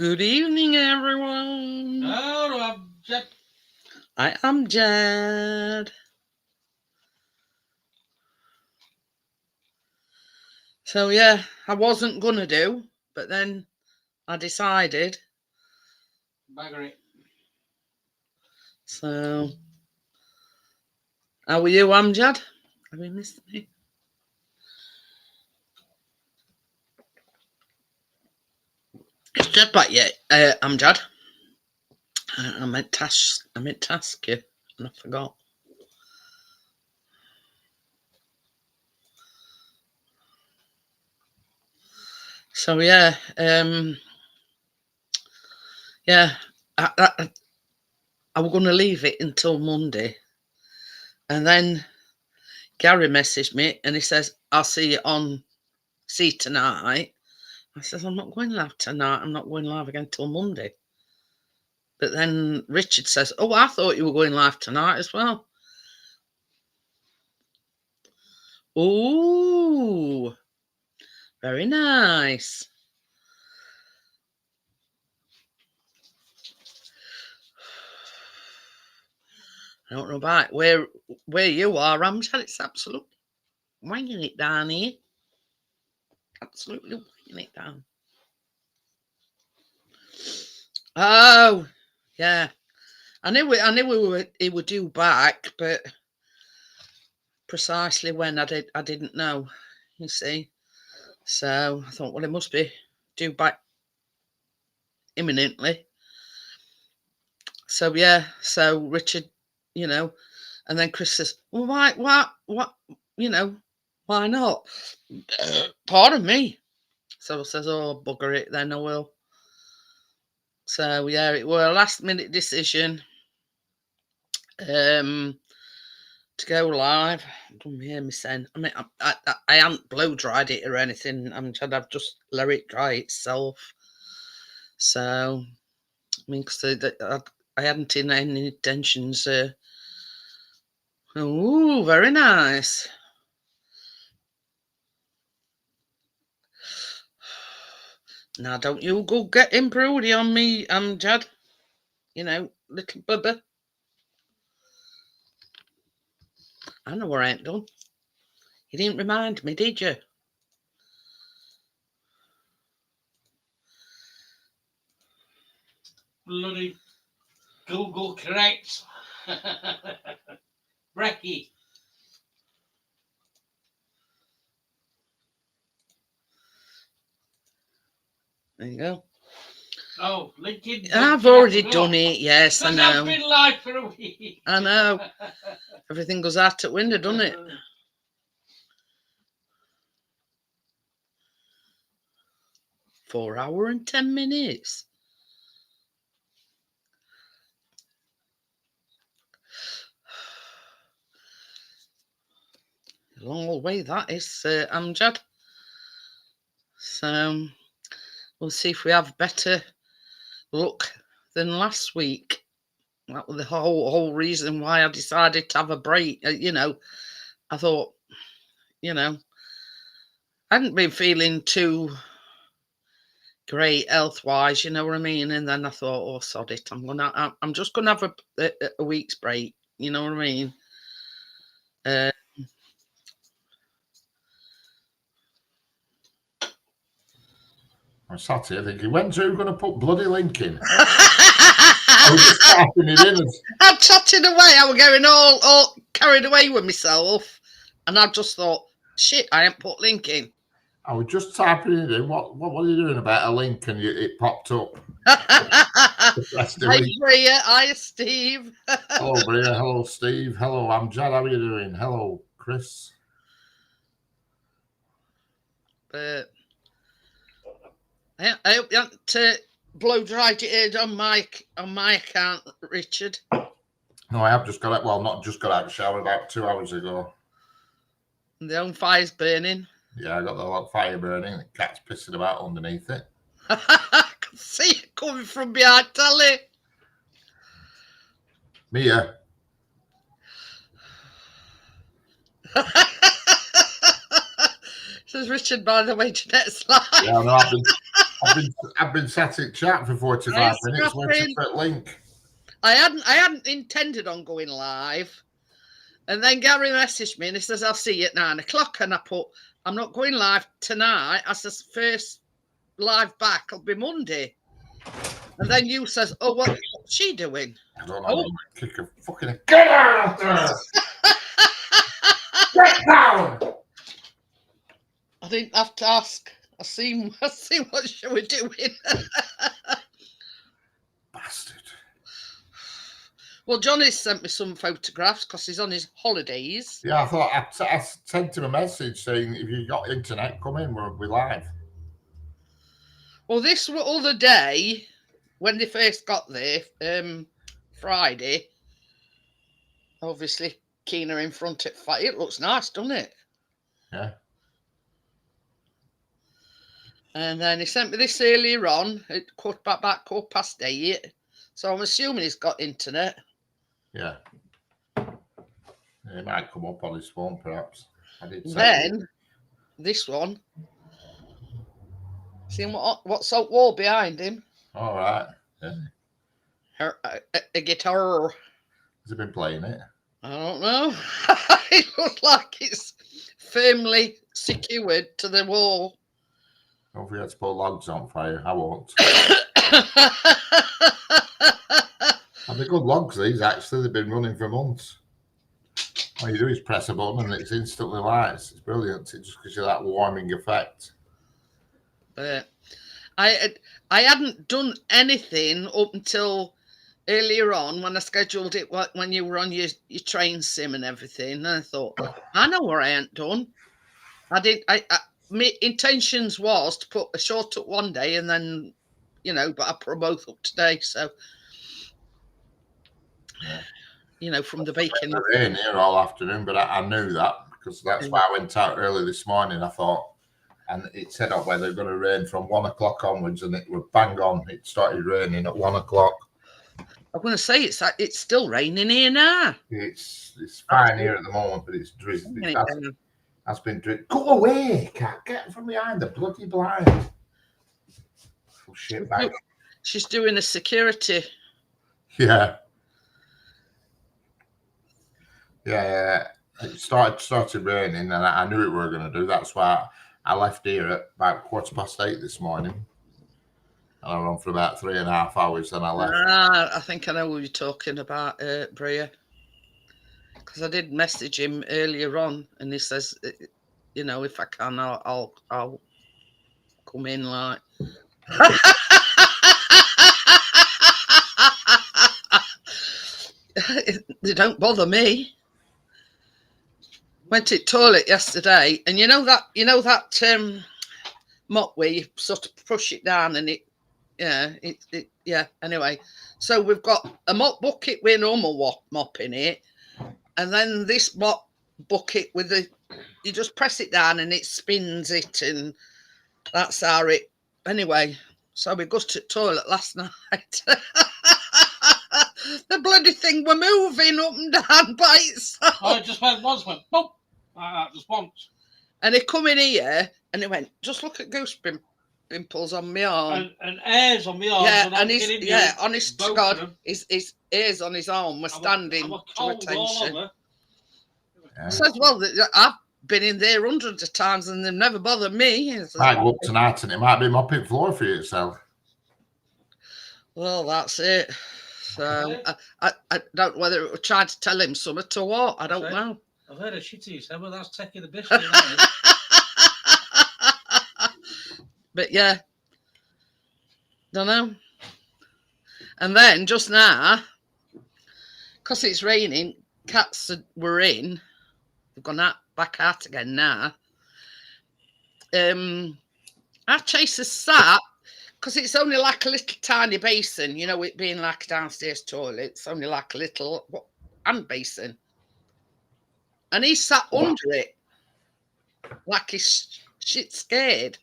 Good evening, everyone. Hello, I'm Jed. I am Jed. So yeah, I wasn't gonna do, but then I decided. Baggery. So, how are you, Amjad? Have you missed me? It's Jed back yet, Amjad. I meant to ask you, and I forgot. So yeah, yeah, I was gonna leave it until Monday, and then Gary messaged me and he says, "I'll see you tonight." I says, "I'm not going live tonight. I'm not going live again till Monday." But then Richard says, "Oh, I thought you were going live tonight as well." Ooh, very nice. I don't know about where you are, Ramshaw. It's absolutely wanging it down here. Absolutely wanging it down. Oh, yeah. I knew he would due back, but precisely when I didn't know. You see, so I thought, well, it must be due back imminently. So yeah, so Richard, and then Chris says, "Well, why, what, why not?" Pardon me. So I says, "Oh, bugger it, then I will." So yeah, it were a last minute decision. To go live. Don't hear me saying. I mean, I haven't blow dried it or anything. I've just let it dry itself. So I mean, because I hadn't any intentions. Oh, very nice. Now, don't you go getting broody on me, Jad. Little bubba. I know what I ain't done. You didn't remind me, did you? Bloody Google correct. Brecky. There you go. Oh, Lincoln. I've already done it. Yes, I know. I've been live for a week. I know. Everything goes out at window, doesn't it? 4 hours and 10 minutes. A long old way that is, Amjad. So we'll see if we have better luck than last week. That was the whole reason why I decided to have a break. I thought, I hadn't been feeling too great health wise, you know what I mean. And then I thought, oh, sod it, I'm just gonna have a week's break, you know what I mean. I sat here thinking, when's who going to put bloody link in? I was just typing it in. I'm chatting away. I was going all carried away with myself, and I just thought, shit, I ain't put link in. I was just typing it in. What are you doing about a link? And it popped up. Hi, Bria. Hi, Steve. Hello, Bria. Hello, Steve. Hello, Amjad. How are you doing? Hello, Chris. But I hope you haven't blow dried your ear on my account, Richard. No, I have just got out. Well, not just got out of the shower about 2 hours ago. And the own fire's burning. Yeah, I got the fire burning. The cat's pissing about underneath it. I can see it coming from behind telly. Mia. Says Richard, by the way, Jeanette's live. Yeah, no, I've been sat in chat for 45 minutes waiting for a link. I hadn't intended on going live. And then Gary messaged me and he says, I'll see you at 9 o'clock. And I put, I'm not going live tonight. I says, first live back will be Monday. And then you says, oh, what's she doing? I don't know. Oh. Kick a fucking... Get out there! Get down! I didn't have to ask. I see what she was doing. Bastard. Well, Johnny sent me some photographs because he's on his holidays. Yeah, I thought I sent him a message saying, if you got internet, come in, we'll be live. Well, this other day, when they first got there, Friday, obviously, Keener in front of it. It looks nice, doesn't it? Yeah. And then he sent me this earlier on, at 8:15. So I'm assuming he's got internet. Yeah. It might come up on his phone, perhaps. I did say then, this one. See what's that wall behind him? All right. Yeah. A guitar. Has he been playing it? I don't know. It looks like it's firmly secured to the wall. Don't forget to put logs on fire. I won't. And they're good logs, these, actually. They've been running for months. All you do is press a button and it's instantly lights. It's brilliant. It just gives you that warming effect. But I hadn't done anything up until earlier on when I scheduled it when you were on your train sim and everything. And I thought, I know what I ain't done. My intentions was to put a short up one day and then, but I put both up today. So, from the baking. Rain here all afternoon, but I knew that because that's why I went out early this morning. I thought, and it said up where they're going to rain from 1 o'clock onwards, and it was bang on. It started raining at 1 o'clock. I'm going to say it's still raining here now. It's fine here at the moment, but it's drizzling. That's been drizzling. Go away, cat! Get from behind the bloody blind. Oh, shit, bag. She's doing a security. Yeah. Yeah. It started raining, and I knew it were going to do. That's why I left here at about 8:15 this morning. And I ran for about 3.5 hours, and I left. I think I know what you're talking about, Bria. Because I did message him earlier on, and he says, if I can, I'll come in like. They don't bother me. Went to the toilet yesterday, and you know that mop where you sort of push it down and anyway, so we've got a mop bucket with a normal mop in it, and then this mop bucket with you just press it down and it spins it, and that's how it anyway. So we got to the toilet last night. The bloody thing were moving up and down by itself. Oh, it just went once, went boom. Just once. And he come in here and he went, just look at goose pimples on my arm. And hairs on my arm. Yeah, and honest to God, his hairs on his arm were standing to attention. Yeah. Says, well, I've been in there hundreds of times and they've never bothered me. Says, might go up tonight and it might be mopping floor for yourself. Well, that's it. So I don't know whether it was trying to tell him something or what. I don't know. I've heard a shitty, so well, that's taking the biscuit. But yeah, don't know. And then just now, because it's raining, cats were in. They've gone back out again now. Our chaser sat, because it's only like a little tiny basin, it being like a downstairs toilet. It's only like a little hand basin. And he sat under it, like he's shit scared.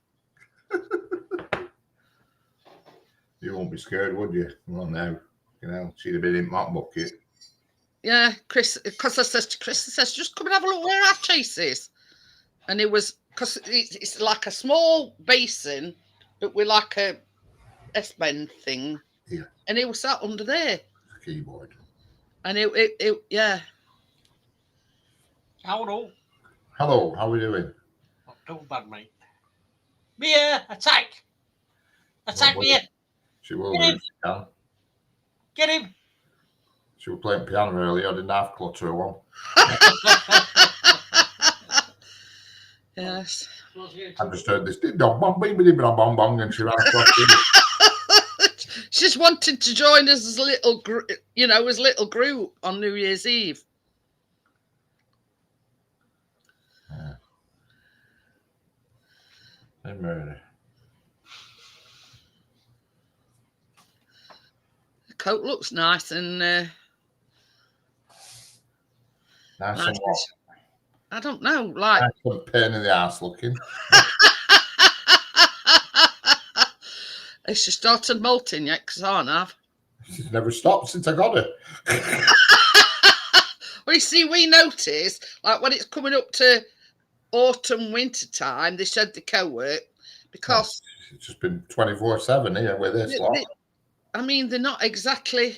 You won't be scared, would you? Well, no. She'd have been in mop bucket. Yeah, Chris, because I says to Chris, just come and have a look where our chase is. And it was, because it's like a small basin but with like a S-bend thing. Yeah. And it was sat under there. Keyboard. And it yeah. Hello. Hello, how are we doing? Not too bad, mate. Mia, attack! Attack Well, Mia! She will Get do him. if she can. Get him! She was playing piano earlier. I didn't have clutter one. Yes. I just heard this ding dong bong bing bing bong bong bong, and she ran across the She's wanted to join us as little, as little group on New Year's Eve. Yeah. Hey, Mary. The coat looks nice and Nice nice and what? I don't know, like Nice and pain in the ass looking. has she started molting yet? Because I have. She's never stopped since I got her. Well, you see, we notice like when it's coming up to autumn, winter time, they shed the coat because It's just been 24/7 here with this lot. I mean they're not exactly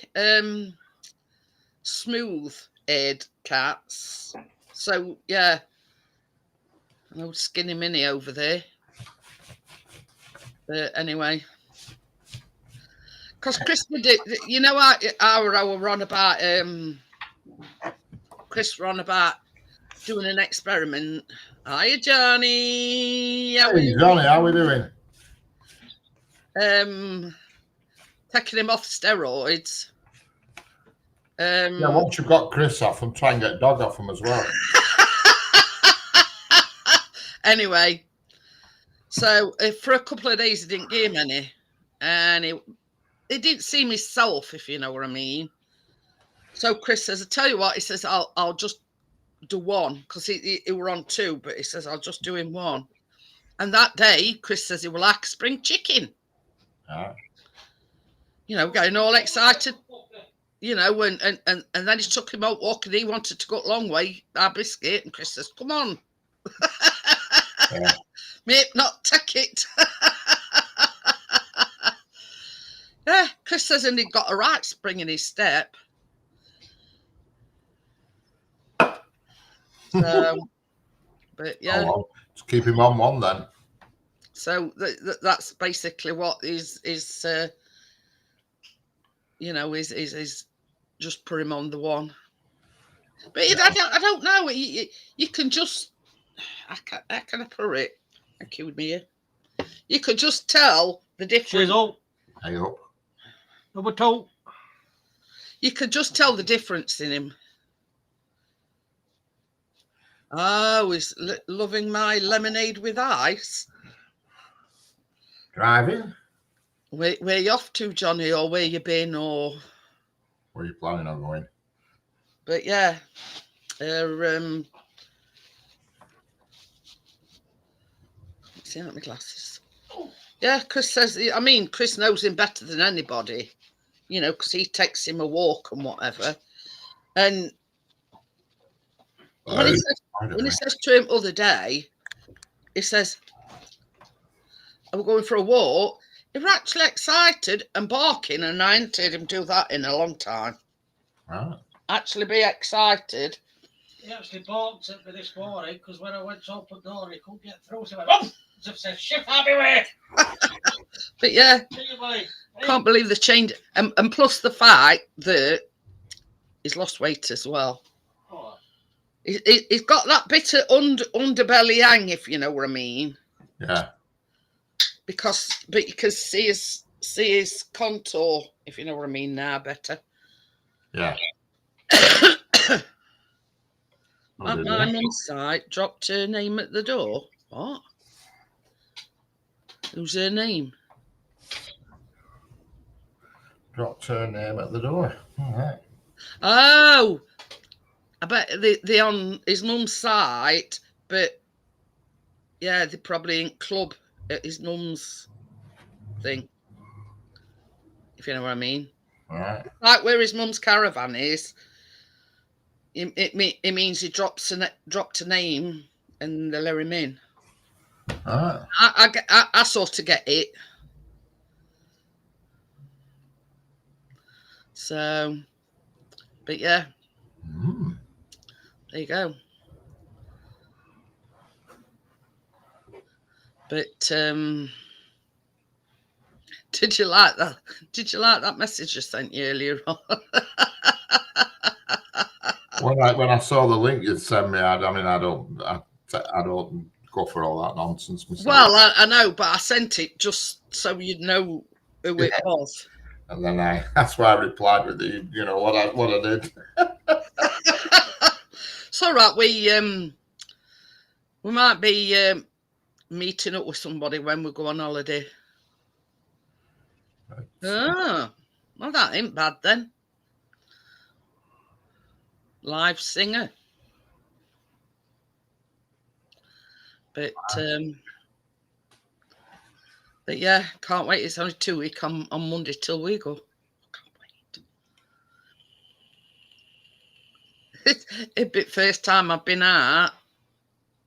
smooth-haired cats. So yeah, an old skinny mini over there. But anyway, because Chris did, I were on about Chris were on about doing an experiment. Hiya, Johnny. Hey, Johnny, how we doing? Taking him off steroids. Yeah, once you've got Chris off him, try and get Dog off him as well. Anyway, so for a couple of days he didn't give him any, and he didn't seem himself, if you know what I mean. So Chris says, "I tell you what," he says, "I'll just do one," because he were on two, but he says, "I'll just do him one." And that day, Chris says he will like spring chicken. Right. Getting all excited. And then he took him out walking. He wanted to go a long way, our biscuit, and Chris says, "Come on." Yeah. Mate, not take it. Yeah, Chris says, and he got a right spring in his step. So, but yeah. Oh, well, just keep him on one then. So that's basically what is just put him on the one. But Yeah. I don't know. You can just how can I put it? Thank you, Mia. You could just tell the difference. Cheers all. Hey up. Number two. You could just tell the difference in him. Oh, he's loving my lemonade with ice. Driving? Where you off to, Johnny, or where you been, or Where are you planning on going? but yeah, see out my glasses. Yeah, Chris says. I mean, Chris knows him better than anybody, because he takes him a walk and whatever. And when he says to him other day, he says, "I'm going for a walk." He was actually excited and barking, and I ain't heard him do that in a long time. Right. Actually be excited. He actually barked at me this morning because when I went to open the door, he couldn't get through. So he went, "Oh!" As if said, "Shift out my way." But yeah, See you, buddy. Hey. can't believe the change. And plus the fact that he's lost weight as well. Oh, He's got that bit of underbelly hang, if you know what I mean. Yeah. But you can see his contour, if you know what I mean now better. Yeah. My mum's side dropped her name at the door. What? Who's her name? Dropped her name at the door. All right. Oh, I bet they on his mum's side, but yeah, they probably in club at his mum's thing, if you know what I mean. All right. Like where his mum's caravan is, it means he dropped a name and they let him in. All right. I sort of get it. So, but yeah, Mm. there you go. But did you like that? Did you like that message I sent you earlier on? When I saw the link you sent me, I don't go for all that nonsense myself. Well, I know, but I sent it just so you'd know who it was. And then that's why I replied with the, you know, what I did. It's all right. We might be meeting up with somebody when we go on holiday. Right. Oh, well, that ain't bad then. Live singer. But yeah, can't wait. It's only 2 weeks on Monday till we go. Can't wait. It'd be the first time I've been out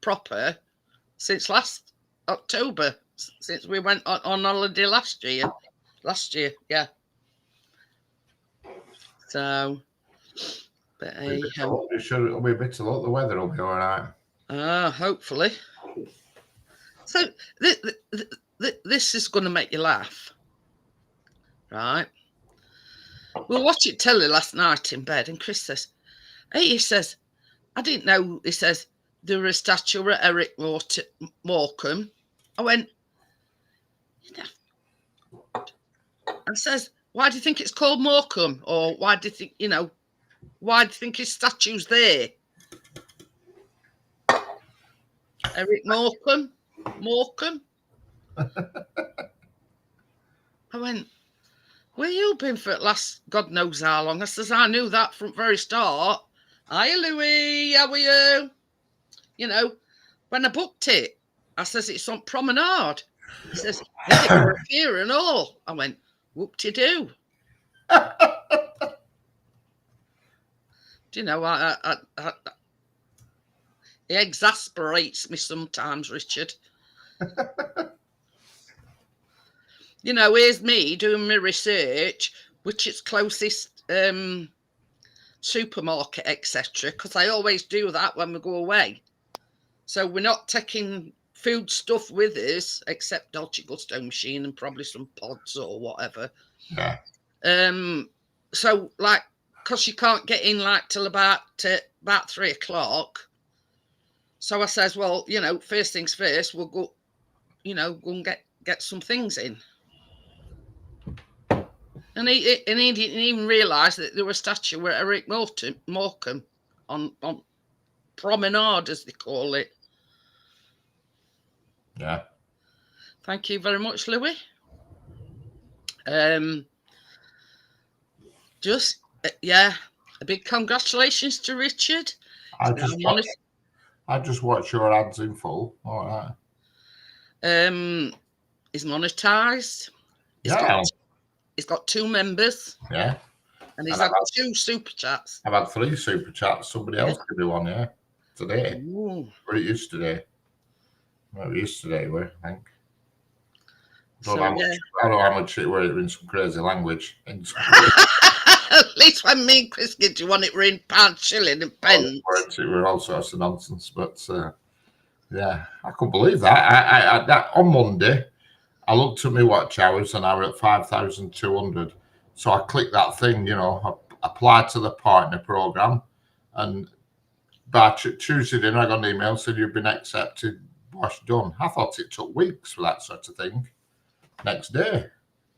proper since last October, since we went on holiday last year. Yeah. So, but You sure it'll be a bit of luck? The weather will be all right. hopefully. So this is going to make you laugh, right? We were watching telly last night in bed, and Chris says, "Hey," he says, "I didn't know." He says there was a statue of Eric Morecambe. I went, and says, "Why do you think it's called Morecambe? Or why do you think, why do you think his statue's there?" Eric Morecambe. I went, "Where you been for the last God knows how long?" I says, "I knew that from the very start." "Hi, Louis, how are you?" When I booked it, I says, "It's on Promenade." He says, "Yeah, you're here and all." I went, "Whoop-de-doo." Do you know, it exasperates me sometimes, Richard. Here's me doing my research, which is closest supermarket, etc. Because I always do that when we go away. So we're not taking food stuff with us, except Dolce Gusto machine and probably some pods or whatever. Yeah. So because you can't get in till about 3 o'clock. So I says, well, first things first, we'll go, go and get some things in. And he didn't even realise that there was a statue where Eric Morecambe on Promenade, as they call it. Yeah. Thank you very much, Louis. A big congratulations to Richard. I just watch your ads in full. All right. He's monetized. He's got 2 members. Yeah. And he's had 2 super chats. I've had 3 super chats. Somebody else could do one, yeah. Today. Ooh. Or it used today. Well, it used today, I think. I don't know how much it were in some crazy language. At least when me and Chris get you want it, we're in pound, shilling, and pence. It were all sorts of nonsense, but yeah, I couldn't believe that. That on Monday, I looked at my watch hours and I were at 5,200. So I clicked that thing, apply to the partner program, and by Tuesday dinner I got an email said you've been accepted. Wash done. I thought it took weeks for that sort of thing. Next day.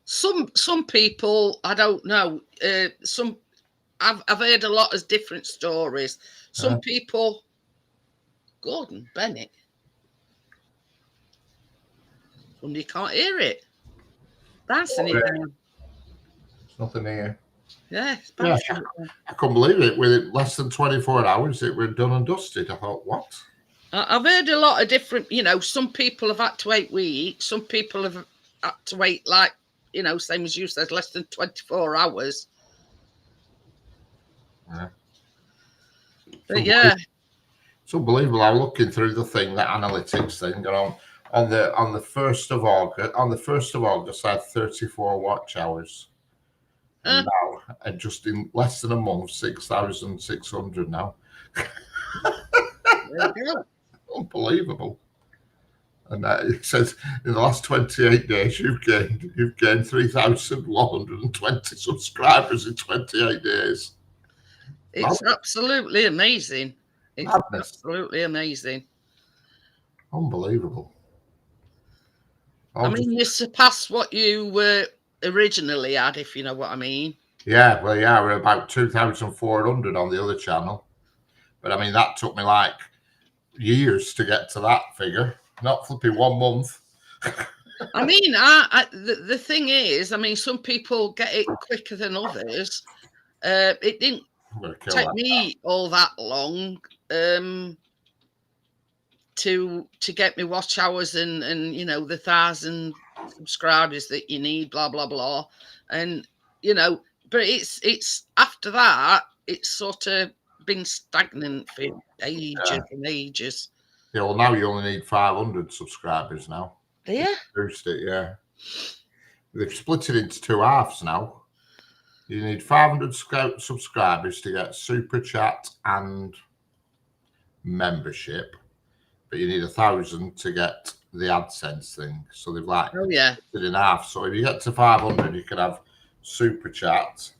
Some people, I don't know. I've heard a lot of different stories. Some people, Gordon Bennett. You can't hear it. Bouncing it down. There's nothing here. Yeah, I couldn't believe it. With less than 24 hours, it was done and dusted. I thought, what? I've heard a lot of different, some people have had to wait weeks. Some people have had to wait, same as you said, less than 24 hours. Yeah. But yeah. It's unbelievable. I'm looking through the thing, the analytics thing, and on the 1st of August, I had 34 watch hours. And now, and just in less than a month, 6,600 now. There you go. Unbelievable. And it says in the last 28 days, you've gained 3,120 subscribers in 28 days. It's absolutely amazing. It's Madness. absolutely amazing. Unbelievable. I mean, you surpassed what you were originally had, if you know what I mean. Yeah, well, yeah, we're about 2,400 on the other channel. But I mean, that took me like years to get to that figure. Not flipping 1 month. I mean, the thing is, I mean, some people get it quicker than others. It didn't take me all that long to get me watch hours and you know, the 1,000 subscribers that you need, blah blah blah, and you know, but it's after that it's sort of been stagnant for ages and ages. Yeah, well, now you only need 500 subscribers now. Yeah. Boost it, yeah. They've split it into 2 halves now. You need 500 subscribers to get super chat and membership, but you need 1,000 to get the AdSense thing. So they've like split it in half. So if you get to 500, you can have super chat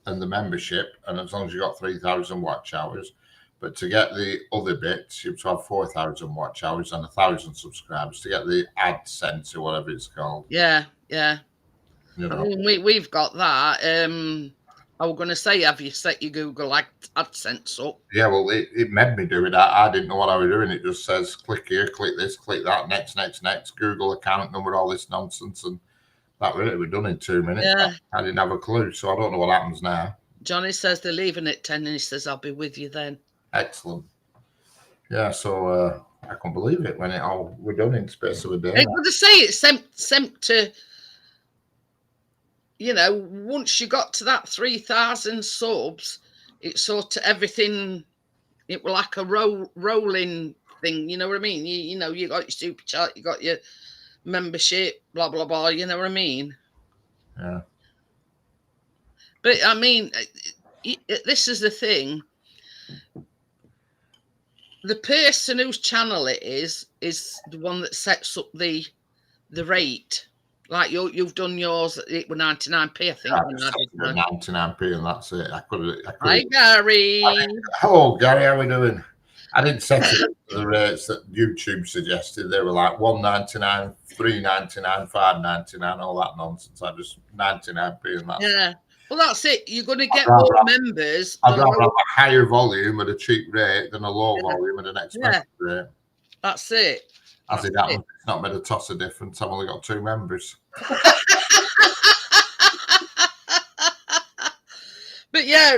and the membership, and as long as you got 3,000 watch hours. But to get the other bits, you have to have 4,000 watch hours and 1,000 subscribers to get the AdSense or whatever it's called. Yeah, yeah. You know? I mean, we've got that. I was going to say, have you set your Google AdSense up? Yeah, well, it made me do it. I didn't know what I was doing. It just says, click here, click this, click that, next, Google account number, all this nonsense. And that really was done in 2 minutes. Yeah. I didn't have a clue, so I don't know what happens now. Johnny says they're leaving at 10 and he says, I'll be with you then. Excellent. Yeah, so I can't believe it when it all we're done in space of a day. I'm going to say it's sent to, you know, once you got to that 3,000 subs, it's sort of everything, it was like a rolling thing, you know what I mean? You know, you got your super chat, you got your membership, blah, blah, blah, you know what I mean? Yeah. But I mean, this is the thing. The person whose channel it is the one that sets up the rate. Like you've done yours, it was 99p, I think. Yeah, 99p, and that's it. I could. Hi, Gary. Hello, Gary. How are we doing? I didn't set it to the rates that YouTube suggested. They were like $1.99, $3.99, $5.99, all that nonsense. I just 99p, and that's yeah. Well, that's it. You're going to get more members. I'd rather have a higher volume at a cheap rate than a low volume at an expensive rate. That's it. As it happens, it's not made a toss of difference. I've only got 2 members. But yeah,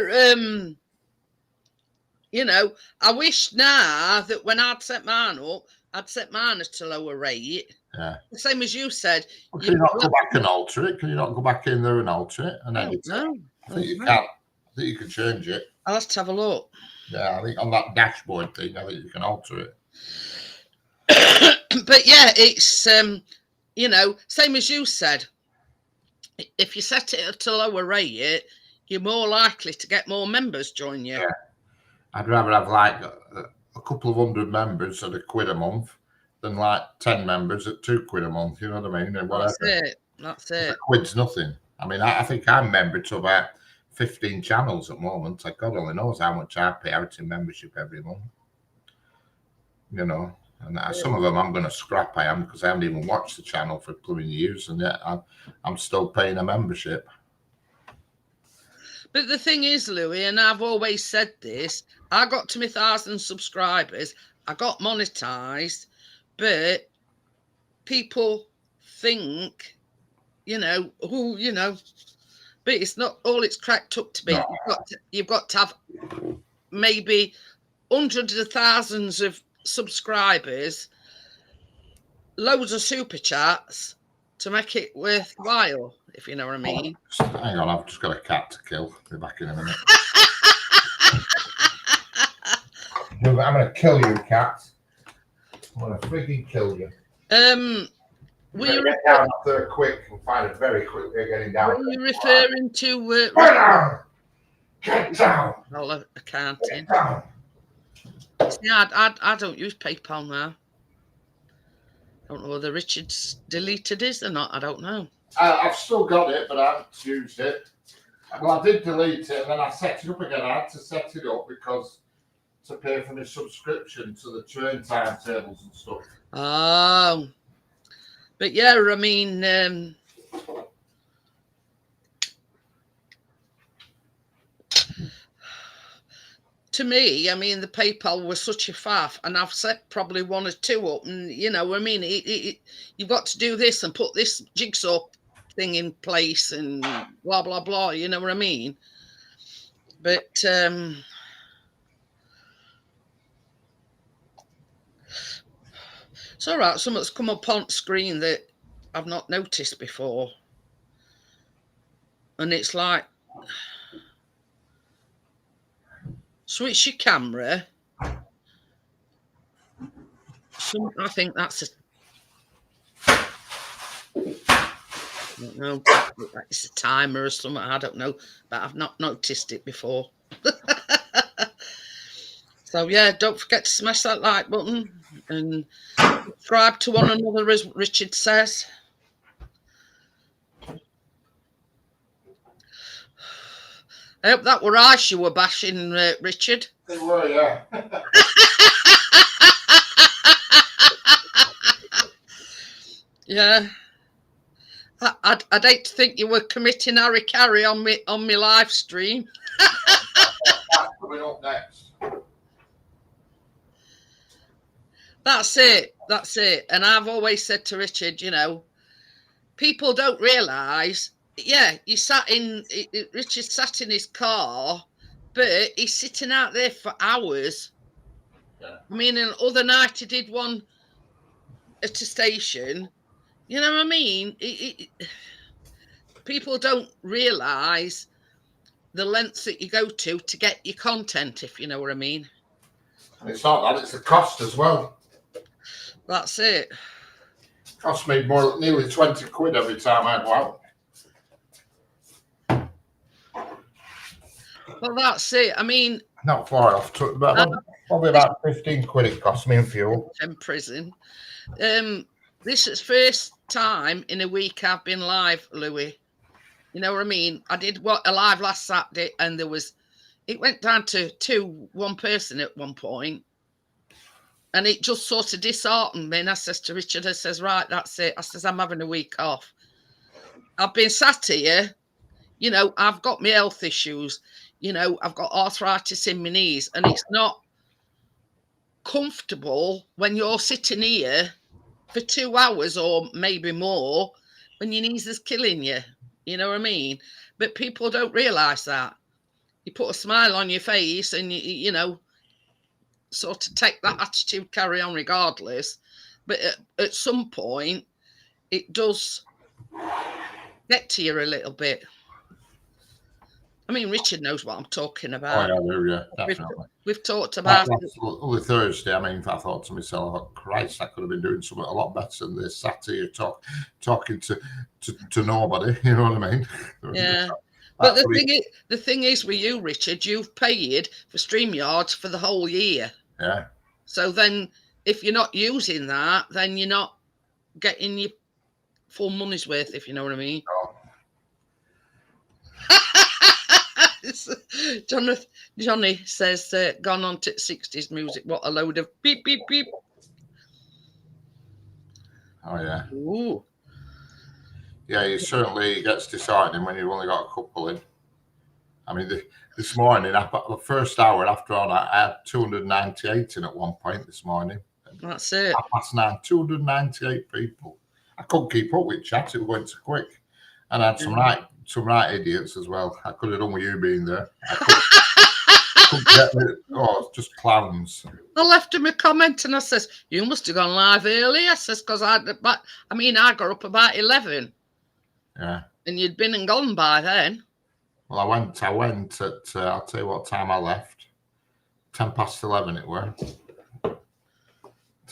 you know, I wish now that when I'd set mine up, I'd set mine at a lower rate. Yeah. The same as you said. Well, can you not go back and alter it? Can you not go back in there and alter it? And edit no. I think you can. I think you can change it. I'll have to have a look. Yeah, I think on that dashboard thing, I think you can alter it. But yeah, it's you know, same as you said. If you set it at a lower rate, you're more likely to get more members join you. Yeah. I'd rather have like a couple of 100 members at £1 a month than like 10 members at £2 a month. You know what I mean? And whatever. That's it. £1's nothing. I mean, I think I'm member to about 15 channels at the moment. Like God only knows how much I pay out in membership every month. You know, and some of them I'm going to scrap. I am, because I haven't even watched the channel for blooming years, and yet I'm still paying a membership. But the thing is, Louis, and I've always said this, I got to my 1,000 subscribers, I got monetized, but people think, you know, who, you know, but it's not all it's cracked up to be. No. You've got to have maybe hundreds of thousands of subscribers, loads of super chats to make it worthwhile, if you know what I mean. Hang on, I've just got a cat to kill. Be back in a minute. I'm going to kill you, cat. I'm going to freaking kill you. were you, get down up there quick and find a very quick way of getting down. were you referring to? Get down! Get down! Accounting. Get down! See, I don't use PayPal now. I don't know whether Richard's deleted his or not. I don't know. I've still got it, but I haven't used it. Well, I did delete it, and then I set it up again. I had to set it up because to pay for my subscription to the train timetables and stuff. Oh, but yeah, I mean, to me, I mean, the PayPal was such a faff, and I've set probably one or two up, and you know, I mean, you've got to do this and put this jigsaw thing in place and blah blah blah. You know what I mean? But it's all right. Something's come up on screen that I've not noticed before, and it's like, switch your camera. I think that's a. I don't know. It's a timer or something. I don't know, but I've not noticed it before. So yeah, don't forget to smash that like button and subscribe to one another, as Richard says. I hope that were ice you were bashing, Richard. They were, yeah. Yeah. I'd hate to think you were committing Harry Carey on me live stream. That's coming up next. That's it. That's it. And I've always said to Richard, you know, people don't realise. Yeah, Richard sat in his car, but he's sitting out there for hours. Yeah. I mean, the other night he did one at a station. You know what I mean? People don't realise the lengths that you go to get your content, if you know what I mean. And it's not that, it's the cost as well. That's it. Cost me nearly 20 quid every time I go out. Well, that's it. I mean, Not far off, but probably about 15 quid it cost me in fuel. In prison. This is first time in a week I've been live, Louis. You know what I mean? I did a live last Saturday, and it went down to one person at one point, and it just sort of disheartened me. And I says to Richard, I says, right, that's it. I says, I'm having a week off. I've been sat here, you know, I've got my health issues, you know, I've got arthritis in my knees, and it's not comfortable when you're sitting here for 2 hours or maybe more when your knees is killing you. You know what I mean? But people don't realise that. You put a smile on your face and, you know, sort of take that attitude, carry on regardless. But at some point, it does get to you a little bit. I mean, Richard knows what I'm talking about. Oh, yeah, I do, yeah, definitely. We've talked about it. Only Thursday, I mean, I thought to myself, oh, Christ, I could have been doing something a lot better than this. Sat here talking to nobody, you know what I mean? Yeah. But the thing is with you, Richard, you've paid for StreamYard for the whole year. Yeah. So then if you're not using that, then you're not getting your full money's worth, if you know what I mean. Oh. Johnny says, gone on to 60s music. What a load of beep, beep, beep. Oh, yeah. Ooh. Yeah, it certainly gets disheartening when you've only got a couple in. I mean, this morning, the first hour after on, I had 298 in at one point this morning. That's it. 9:30, 298 people. I couldn't keep up with chat. It went too quick. And I had some right idiots as well. I could have done with you being there. Couldn't get rid of, just clowns. I left him a comment and I says, you must have gone live early. I says, because I got up about 11. Yeah. And you'd been and gone by then. Well, I went at, I'll tell you what time I left. 11:10 it were.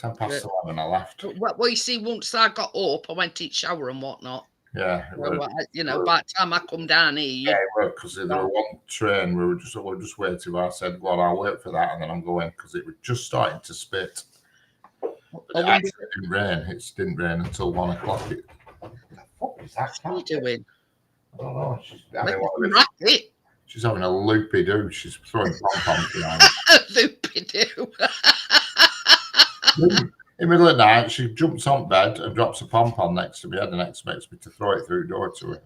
11, I left. Well, you see, once I got up, I went to shower and whatnot. Yeah, So, you know, by the time I come down here, because there were one train we were just waiting. I said, "Well, I'll wait for that," and then I'm going because it was just starting to spit. But it didn't rain. It didn't rain until 1 o'clock. What the fuck is that? What are you doing? I don't know. She's having a loopy do. She's throwing pom-poms behind. Loopy do. In the middle of the night, she jumps on bed and drops a pom-pom next to me head and expects me to throw it through the door to her.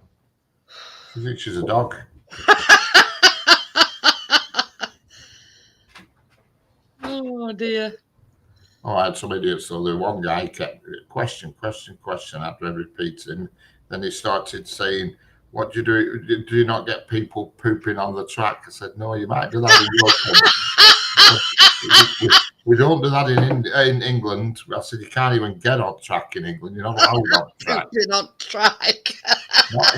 She thinks she's a dog. Oh, dear. Oh, I had some idiots. So the one guy kept question after every repeating. Then he started saying, "What do you do? Do you not get people pooping on the track?" I said, "No, you might do that in your country." We don't do that in England. I said, "You can't even get on track in England. You're not allowed on track." Pooping on track. Not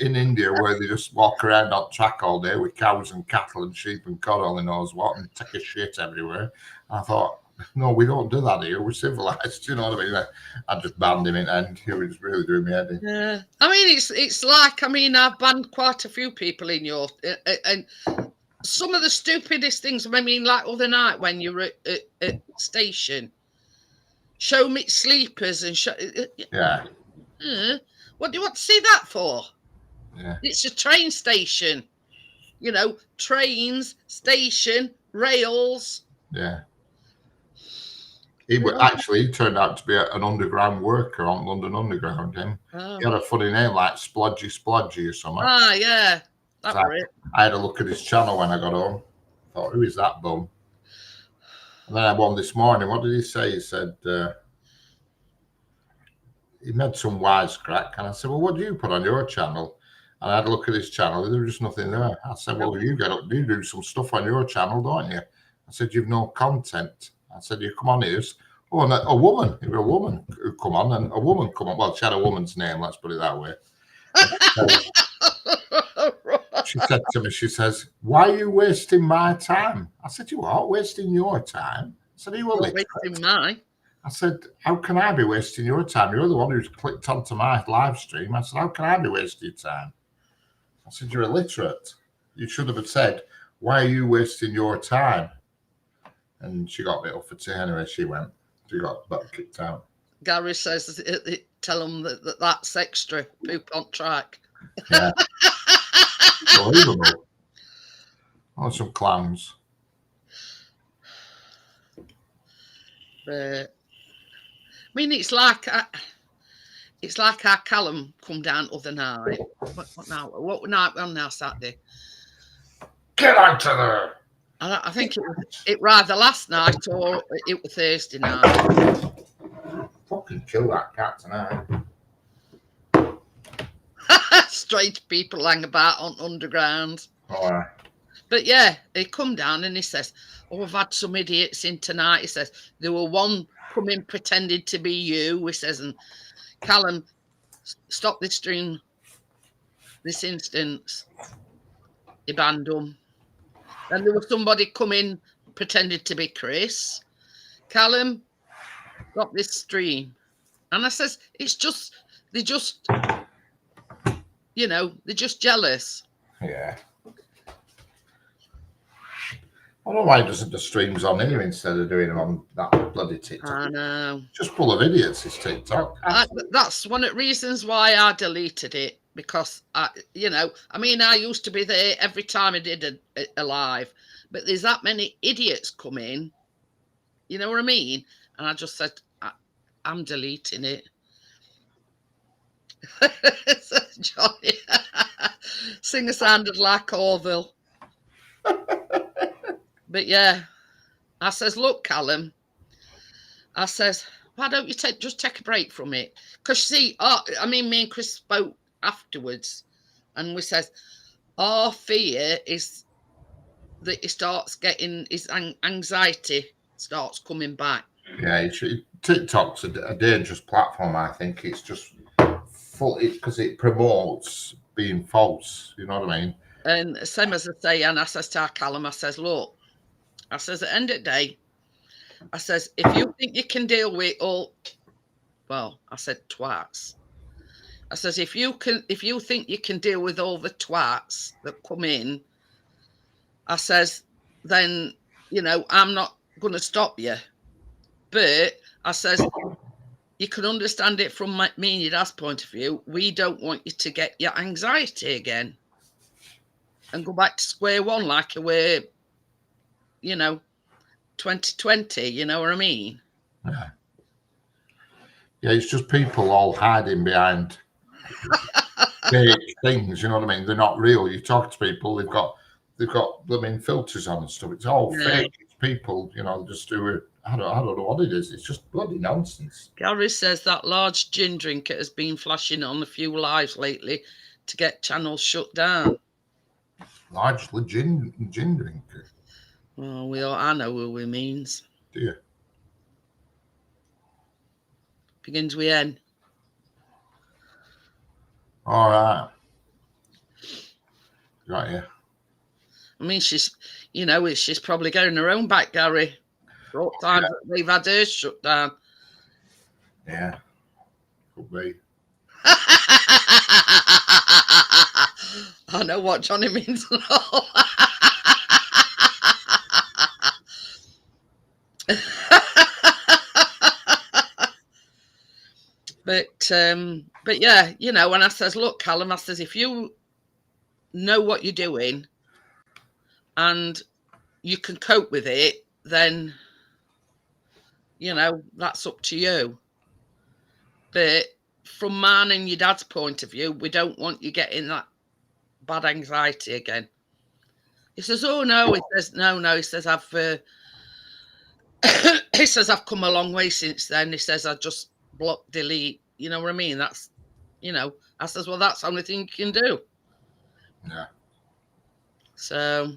in India, where they just walk around on track all day with cows and cattle and sheep and God only knows what, and take a shit everywhere. I thought, no, we don't do that here. We're civilized. You know what I mean? I just banned him in, and he was really doing me head in. Yeah, I mean, it's like, I mean, I've banned quite a few people in your, and some of the stupidest things. I mean, like other night when you were at station, show me sleepers and show. Yeah. What do you want to see that for? Yeah. It's a train station. You know, trains, station, rails. Yeah. He turned out to be an underground worker on London Underground. He had a funny name like Splodgy or something. Ah, yeah. That So was it. I had a look at his channel when I got home. I thought, who is that bum? And then I won this morning. What did he say? He said, he made some wisecrack. And I said, well, what do you put on your channel? And I had a look at his channel. There was just nothing there. I said, well, you do some stuff on your channel, don't you? I said, you've no content. I said, you come on here. Oh, and a woman. It was a woman who come on, and a woman come on. Well, she had a woman's name, let's put it that way. She said to me, she says, why are you wasting my time? I said, you are wasting your time. I said, are you wasting mine? I said, how can I be wasting your time? You're the one who's clicked onto my live stream. I said, how can I be wasting your time? I said, you're illiterate. You should have said, why are you wasting your time? And she got a bit uppity anyway. She went. She got butt kicked out. Gary says, tell them that's extra. Poop on track. Yeah. Unbelievable. Oh, some clowns. I mean, it's like our Callum come down other night. What night on now? Saturday. Get onto there. I think it was either last night or it was Thursday night. Fucking kill that cat tonight. Strange people hang about on underground. All right. But yeah, he come down and he says, oh, I've had some idiots in tonight. He says, there were one coming pretending to be you. He says, and Callum, stop this stream this instance. He banned them. And there was somebody coming pretending to be Chris. Callum, stop this stream. And I says, they're just jealous. Yeah. I don't know why he doesn't do streams on here instead of doing them on that bloody TikTok. I know. Just full of idiots, this TikTok. That's one of the reasons why I deleted it, because I used to be there every time I did a live, but there's that many idiots come in, you know what I mean? And I just said, I'm deleting it. Johnny, singer sounded like Orville. But yeah, I says, look, Callum, I says, why don't you just take a break from it? Because see, me and Chris spoke afterwards, and we says, our fear is that he starts getting his anxiety starts coming back. Yeah, TikTok's a dangerous platform. I think it's just full because it promotes being false. You know what I mean? And same as I say, and I says to Callum, I says, look, I says, at the end of the day, I says, if you think you can deal with all, well, I said twats. I says, if you think you can deal with all the twats that come in, I says, then, you know, I'm not going to stop you. But I says, you can understand it from me and your dad's point of view. We don't want you to get your anxiety again and go back to square one like you were, you know, 2020. You know what I mean? Yeah. Yeah, it's just people all hiding behind fake things. You know what I mean? They're not real. You talk to people, they've got blooming filters on and stuff. It's all fake. It's people, you know, just do it. I don't know what it is. It's just bloody nonsense. Gary says that large gin drinker has been flashing on a few lives lately to get channels shut down. Largely gin drinker. Well, I know who he means. Do you? Begins with N. All right. Got you. I mean, she's probably going her own back, Gary. For all times that they've had hers shut down. Yeah. Could be. I know what Johnny means. But yeah, you know, and I says, look, Callum, I says, if you know what you're doing and you can cope with it, then, you know, that's up to you. But from mine and your dad's point of view, we don't want you getting that bad anxiety again. He says, oh no. He says, no. He says, he says, I've come a long way since then. He says, I just block, delete. You know what I mean? That's, you know, I says, well, that's the only thing you can do. Yeah. So,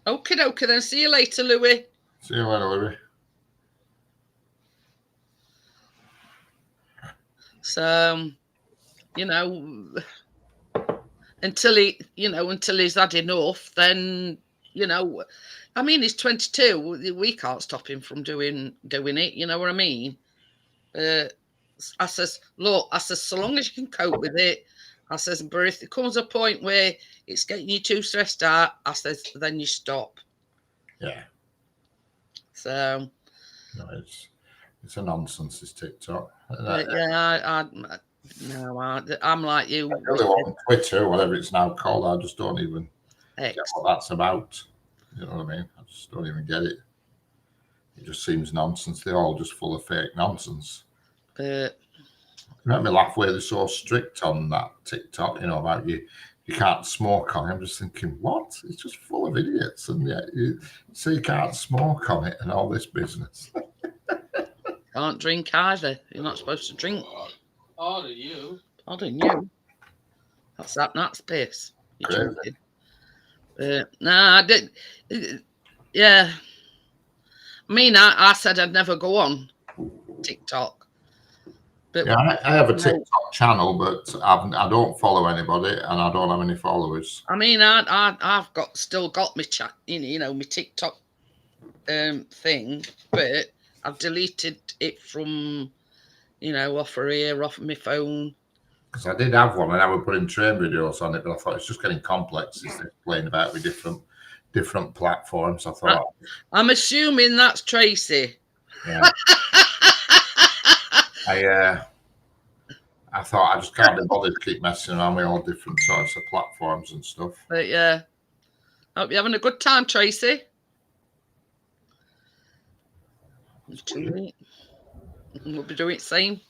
okie dokie then. See you later, Louis. See you later, Louis. So, you know, until he's had enough, then, you know, I mean, he's 22. We can't stop him from doing it. You know what I mean? I says, look, I says, so long as you can cope with it, I says, but if there comes a point where it's getting you too stressed out, I says, then you stop. Yeah. So. No, it's a nonsense, this TikTok. Yeah, I'm like you. I really want Twitter, whatever it's now called. I just don't even get what that's about. You know what I mean? I just don't even get it. It just seems nonsense. They're all just full of fake nonsense. It made me laugh where they're so strict on that TikTok, you know, about you can't smoke on it. I'm just thinking, what? It's just full of idiots. And yet you say you can't smoke on it and all this business. Can't drink either. You're not supposed to drink. Pardon you. Pardon you. That's piss. You're joking. I did. Yeah. I mean, I said I'd never go on TikTok. But yeah, I have a TikTok channel, but I don't follow anybody, and I don't have any followers. I mean, I've still got my chat, you know, my TikTok thing, but I've deleted it from, you know, off my phone. Because I did have one, and I was putting train videos on it, but I thought it's just getting complex. It's playing about with different platforms. I thought. I'm assuming that's Tracy. Yeah. I thought I just can't be bothered to keep messing around with all different sorts of platforms and stuff. But yeah, hope you're having a good time, Tracy. We'll be doing the same.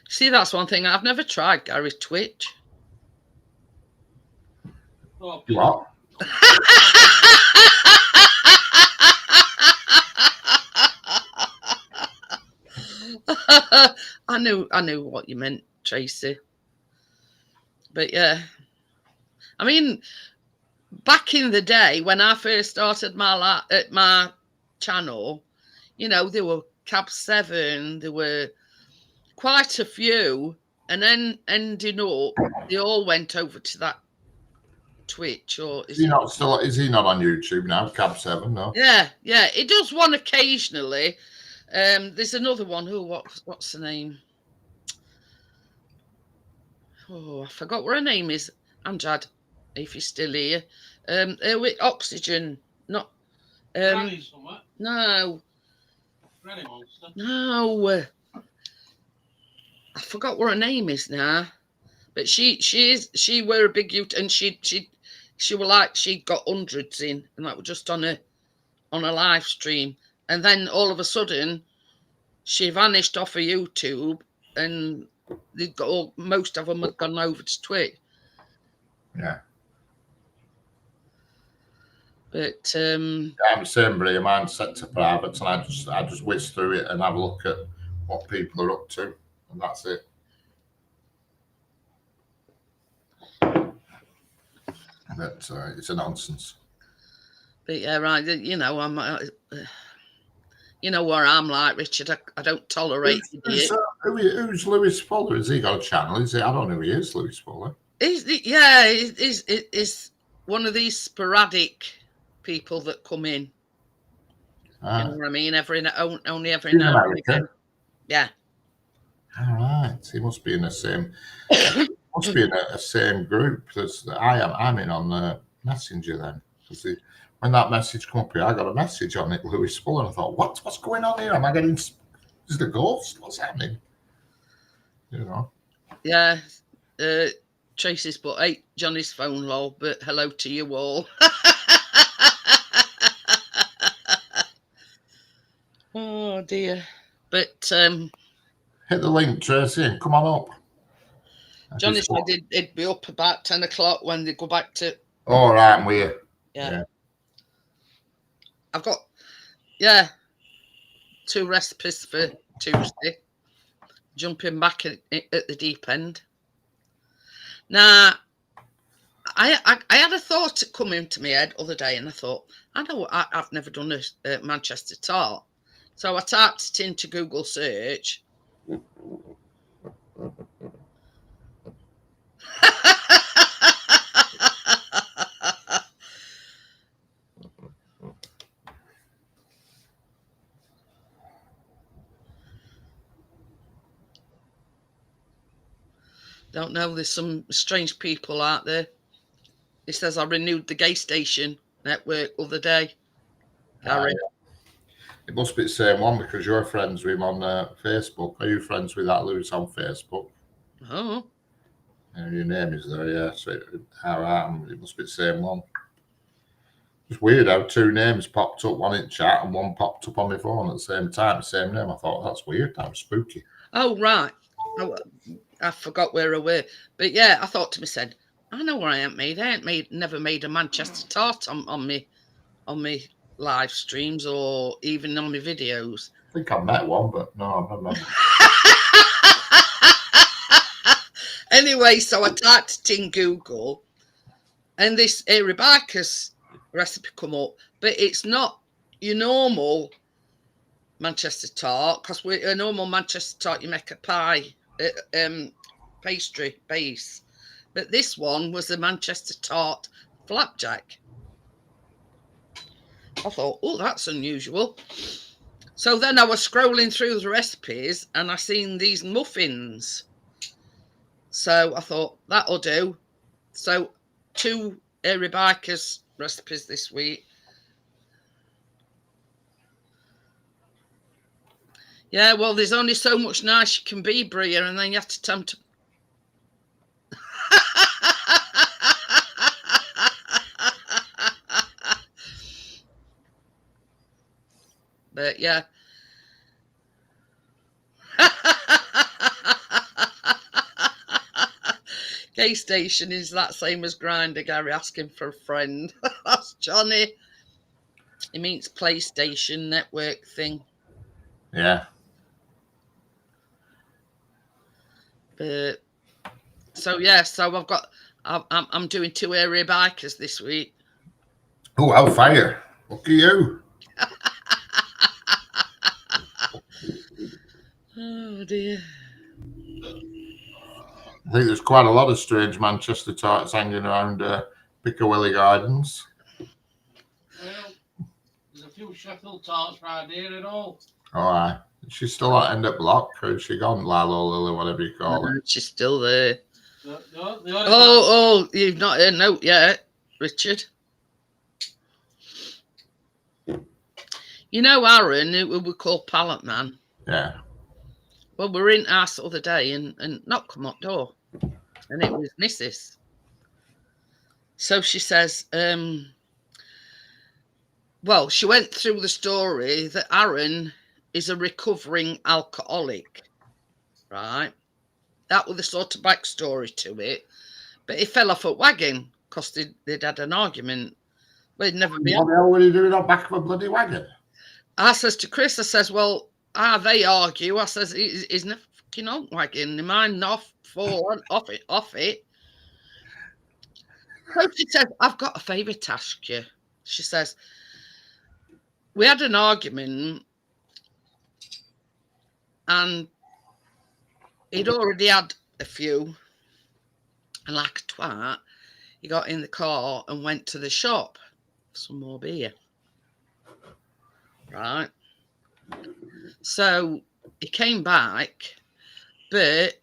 See, that's one thing I've never tried, Gary. Twitch. What? I knew what you meant, Tracy. But yeah, I mean, back in the day when I first started my channel, you know, there were Cab 7, there were quite a few and then ending up, they all went over to that Twitch, or Is he not still? Is he not on YouTube now? Cab7, no. Yeah, he does one occasionally. There's another one. What's the name? Oh, I forgot what her name is. Amjad, if you're still here. With Oxygen, not. Granny somewhere. No, Granny Monster. no. I forgot what her name is now. But she were a big youth, and she were like, she got hundreds in, and that was just on a live stream, and then all of a sudden she vanished off of YouTube, and they got most of them had gone over to Twitch. Yeah. But I'm the same, Brie. Mine's set to private, and I just whiz through it and have a look at what people are up to, and that's it. But it's a nonsense. But yeah, right. You know, you know where I'm like, Richard. I don't tolerate it. Who's Lewis Fuller? Has he got a channel? Is it? I don't know who he is, Lewis Fuller. Is one of these sporadic people that come in. You know what I mean? Only every now and again. Yeah. All right. He must be in the same. Must be in a same group as I am. I'm in on the Messenger then. Because when that message come up here, I got a message on it, Lewis Fuller. And I thought, what's going on here? Am I getting? Is the ghost? What's happening? You know. Yeah. Tracy's put 8 Johnny's phone lol, but hello to you all. Oh dear. But hit the link, Tracy, and come on up. Johnny said it'd be up about 10 o'clock when they go back to. All right, I'm with you. Yeah. I've got 2 recipes for Tuesday. Jumping back at the deep end. Now, I had a thought come into my head the other day, and I thought, I know I've never done a Manchester tart. So I typed it into Google search. Don't know, there's some strange people out there. It says I renewed the Gay Station network the other day. Gary. It must be the same one because you're friends with him on Facebook. Are you friends with that Lewis on Facebook? Oh. Yeah, your name is there, yeah. So it must be the same one. It's weird how 2 names popped up, one in chat and one popped up on my phone at the same time, same name. I thought, that's weird, that was spooky. Oh, right. I forgot where I were. But yeah, I thought to myself, I know where I ain't made. I ain't never made a Manchester tart on me live streams or even on my videos. I think I met one, but no, I've never. Anyway, so I typed it in Google, and this Rebecca's recipe come up, but it's not your normal Manchester tart, because with a normal Manchester tart you make a pie, pastry base, but this one was a Manchester tart flapjack. I thought, oh, that's unusual. So then I was scrolling through the recipes and I seen these muffins. So I thought, that'll do. So 2 Rebecca's recipes this week. Yeah, well, there's only so much nice you can be, Bria, and then you have to attempt to... But yeah. Gay Station is that same as Grindr, Gary asking for a friend. That's Johnny. He means PlayStation network thing. Yeah. But so yeah, so I'm doing 2 area bikers this week. Oh, I'll fire. Look at you. Oh dear. I think there's quite a lot of strange Manchester tarts hanging around Piccadilly Gardens. Well, there's a few Sheffield tarts right here and all. Oh, aye. She's still at end up block, or is she gone? Lalo Lily, whatever you call her. She's still there. No, Oh, you've not heard a note yet, Richard. You know Aaron, who we call Pallet Man? Yeah. Well, we were in house the other day and knocked on that door. And it was Mrs. So she says, well, she went through the story that Aaron is a recovering alcoholic, right? That was the sort of backstory to it. But he fell off a wagon because they'd had an argument. Well, he'd never been. What the hell were you doing on back of a bloody wagon? I says to Chris, I says, well, they argue. I says, he's in a fucking old wagon. He might off it. So she says, I've got a favour to ask you. She says, we had an argument and he'd already had a few. And like a twat, he got in the car and went to the shop for some more beer. Right. So he came back, but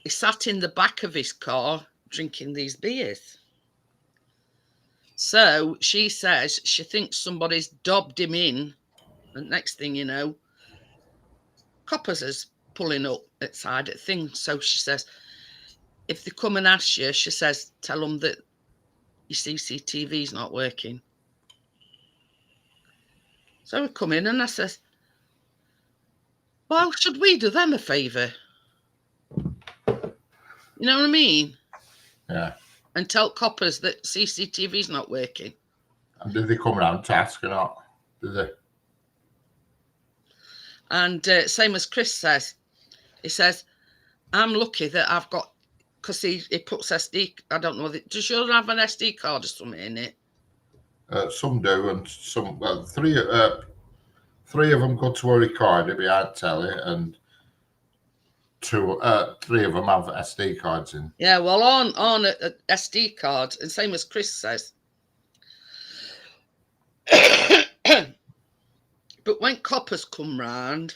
he sat in the back of his car drinking these beers. So she says she thinks somebody's dobbed him in. And next thing you know, coppers is pulling up outside at things. So she says, if they come and ask you, she says, tell them that your CCTV's not working. So we come in and I says, well, should we do them a favour? You know what I mean? Yeah. And tell coppers that CCTV's not working. And did they come around to ask or not? Did they? And same as Chris says, he says, I'm lucky that I've got, because he puts SD, I don't know, does yours have an SD card or something in it? Some do, and some, well, three of them go to a recorder behind telly, and three of them have SD cards in. Yeah, well, on a SD card, and same as Chris says. But when coppers come round,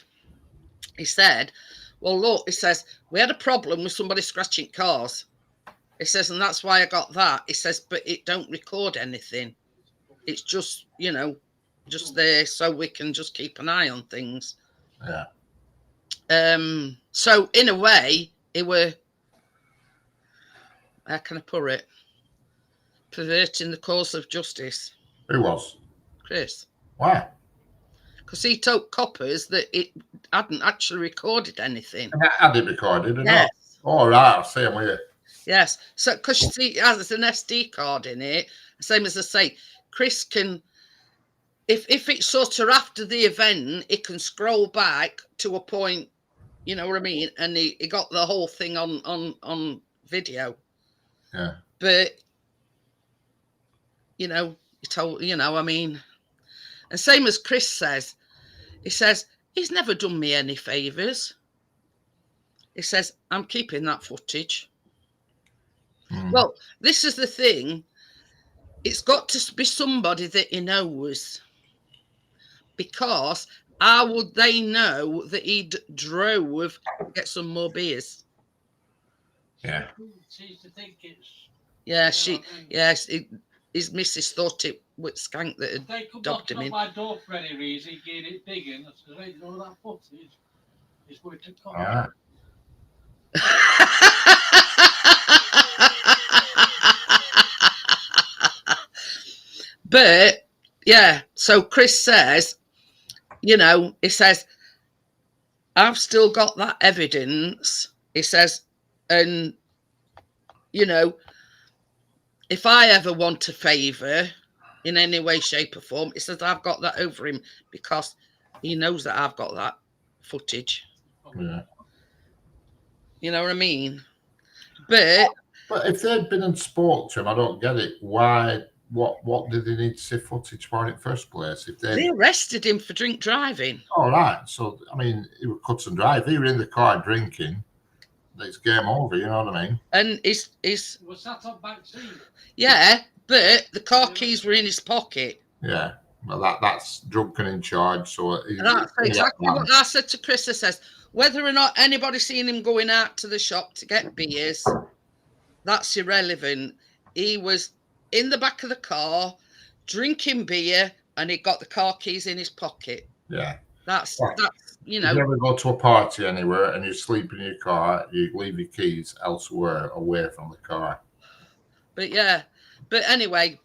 he said, well, look, he says, we had a problem with somebody scratching cars. He says, and that's why I got that. He says, but it don't record anything. It's just, just there so we can just keep an eye on things. Yeah. So in a way, it were, how can I put it? Perverting the cause of justice. Who was? Chris. Why? Because he told coppers that it hadn't actually recorded anything. And had it recorded or Yes. not? All right, same with you. Yes. So, because you see, it has an SD card in it, same as I say, Chris can, if it's sort of after the event, it can scroll back to a point, you know what I mean? And he got the whole thing on video. Yeah. But, he told, I mean, and same as Chris says, he says, he's never done me any favours. He says, I'm keeping that footage. Well, this is the thing. It's got to be somebody that he knows. Because how would they know that he drove to get some more beers? Yeah. Seems to think it's. Yeah, his missus thought it was Skank that had They could dobbed knock him on in. my door for any reason, get it big, and I said, hey, that footage is going to come. All right. But yeah, so Chris says, he says, I've still got that evidence. He says, and if I ever want a favour in any way, shape, or form, he says I've got that over him because he knows that I've got that footage. Yeah. You know what I mean? But if they'd been and spoke to him, I don't get it. Why? What did they need to see footage for in the first place? If they arrested him for drink driving. All right. So I mean, he was cut and dry. If he were in the car drinking, it's game over. You know what I mean? And he's Was sat on back seat. yeah, but the car keys were in his pocket. Yeah. Well, that's drunken in charge. So And that's exactly what I said to Chris. I says, whether or not anybody seen him going out to the shop to get beers, that's irrelevant. He was in the back of the car drinking beer, and he got the car keys in his pocket. Yeah. That's you If you know. ever go to a party anywhere and you sleep in your car, you leave your keys elsewhere, away from the car. But yeah, but anyway,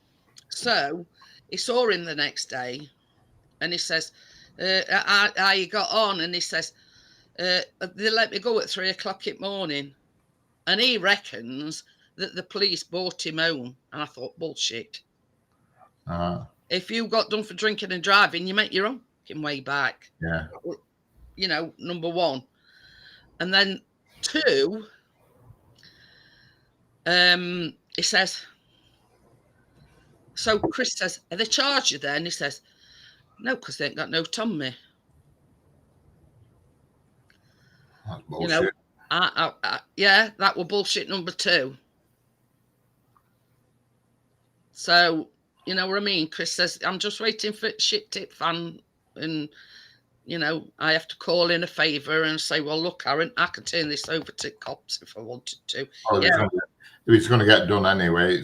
so he saw him the next day, and he says, "How you got on?" And he says, "They let me go at 3 o'clock in the morning," and he reckons that the police brought him home. And I thought, bullshit. If you got done for drinking and driving, you make your own way back. Yeah. You know, number one. And then two, he says, so Chris says, "Are they charged you then?" He says, "No, because they ain't got no on me." That's bullshit. You know, yeah, that were bullshit number two. So, you know what I mean? Chris says, "I'm just waiting for shit tip fan." And, you know, I have to call in a favour and say, "Well, look, Aaron, I can turn this over to cops if I wanted to." Oh, yeah. If it's going to get done anyway,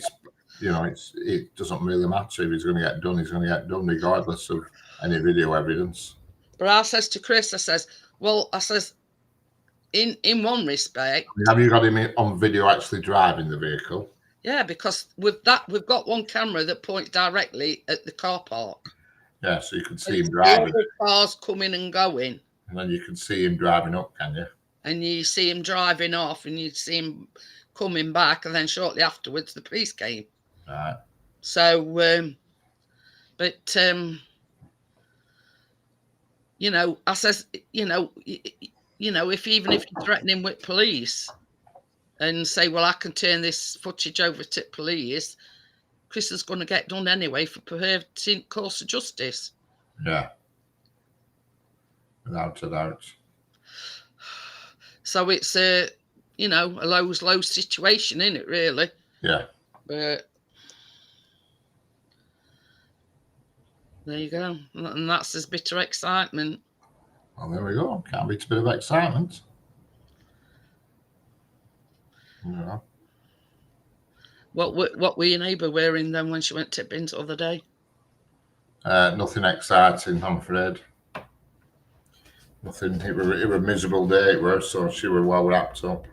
it doesn't really matter. If he's going to get done, he's going to get done regardless of any video evidence. But I says to Chris, I says, well, I says, in one respect. Have you got him on video actually driving the vehicle? Yeah, because with that, we've got one camera that points directly at the car park. Yeah, so you can see him driving. Cars coming and going. And then you can see him driving up, can you? And you see him driving off, and you see him coming back, and then shortly afterwards, the police came. Right. So, you know, I says, you know, if you threaten him with police and say, "Well, I can turn this footage over to police," Chris is going to get done anyway for perverting course of justice. Yeah. Without a doubt. So it's a low situation, isn't it, really? Yeah. But there you go. And that's his bitter excitement. Well, there we go. Can't beat a bit of excitement. Yeah. What were your neighbour wearing then when she went to bins the other day? Nothing exciting, I'm afraid. Nothing. It was a miserable day. It was, so she was well wrapped up.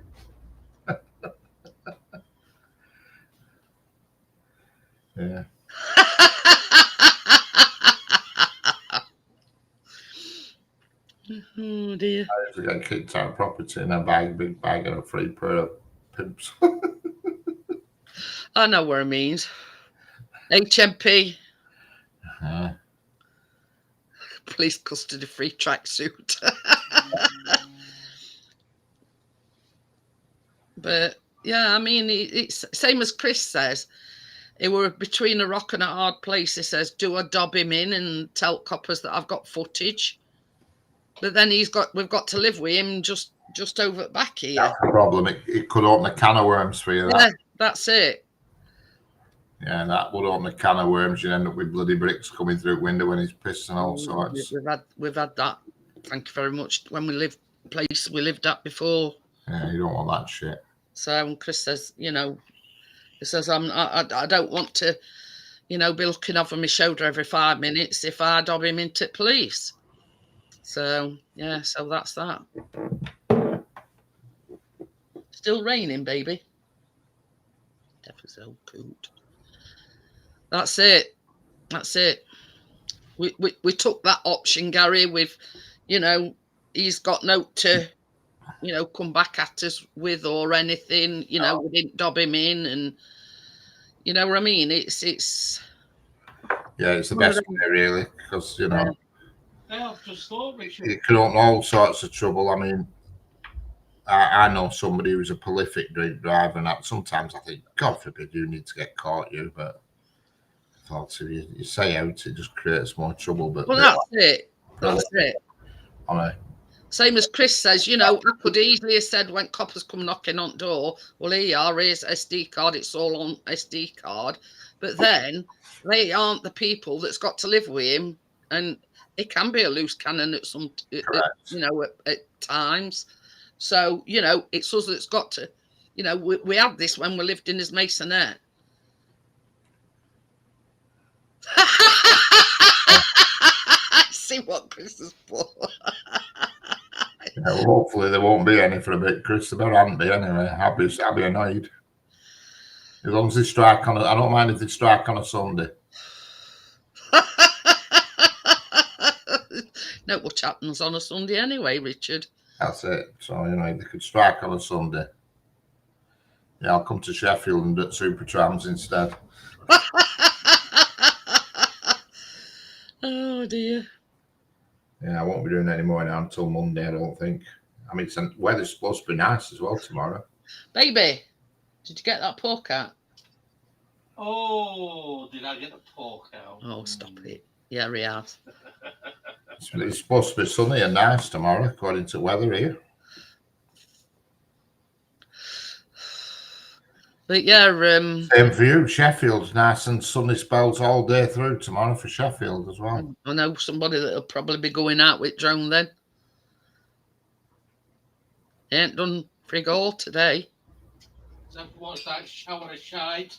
Yeah. Oh dear. I used to get kicked out of property in a big bag and a free pair of pimps. I know what it means. HMP. Police custody free tracksuit. But yeah, I mean, it's same as Chris says. It were between a rock and a hard place. He says, "Do I dob him in and tell coppers that I've got footage?" But then we've got to live with him just over back here. That's the problem. It could open a can of worms for you. That. Yeah, that's it. Yeah, that would open a can of worms. You end up with bloody bricks coming through the window when he's pissed and all sorts. We've had that. Thank you very much. When we lived we lived at before. Yeah, you don't want that shit. So Chris says, he says, I don't want to, be looking over my shoulder every 5 minutes if I dob him into police. So yeah, so that's that. Still raining, baby. Definitely so cool. That's it. We took that option, Gary, with, he's got no to, come back at us with or anything, we didn't dob him in, and you know what I mean? It's yeah, it's the best way really, because it can open all sorts of trouble. I mean, I know somebody who's a prolific drink driver, and sometimes I think, God forbid you need to get caught, but I thought if you say out, it just creates more trouble. But that's it. That's it. Same as Chris says, you know, I could easily have said when coppers come knocking on the door, well, here you are, here's SD card, it's all on SD card. But then they aren't the people that's got to live with him, and it can be a loose cannon at some, you know, at times. So, you know, it's us that's got to, you know, we had this when we lived in his masonette. See what Chris has put. Yeah, well, hopefully there won't be any for a bit, Chris. There better hadn't be anyway. I'll be annoyed. As long as they strike on I don't mind if they strike on a Sunday. Not what happens on a Sunday anyway, Richard. That's it. So, you know, they could strike on a Sunday. Yeah, I'll come to Sheffield and do Super Trams instead. Oh, dear. Yeah, I won't be doing any more now until Monday, I don't think. I mean, weather's supposed to be nice as well tomorrow. Baby, did you get that pork out? Oh, did I get the pork out? Oh, stop it. Yeah, he has. It's supposed to be sunny and nice tomorrow, according to weather here. But yeah, same for you. Sheffield's nice and sunny spells all day through tomorrow for Sheffield as well. I know somebody that'll probably be going out with drone then. He ain't done frig all today. What's that shower of shite?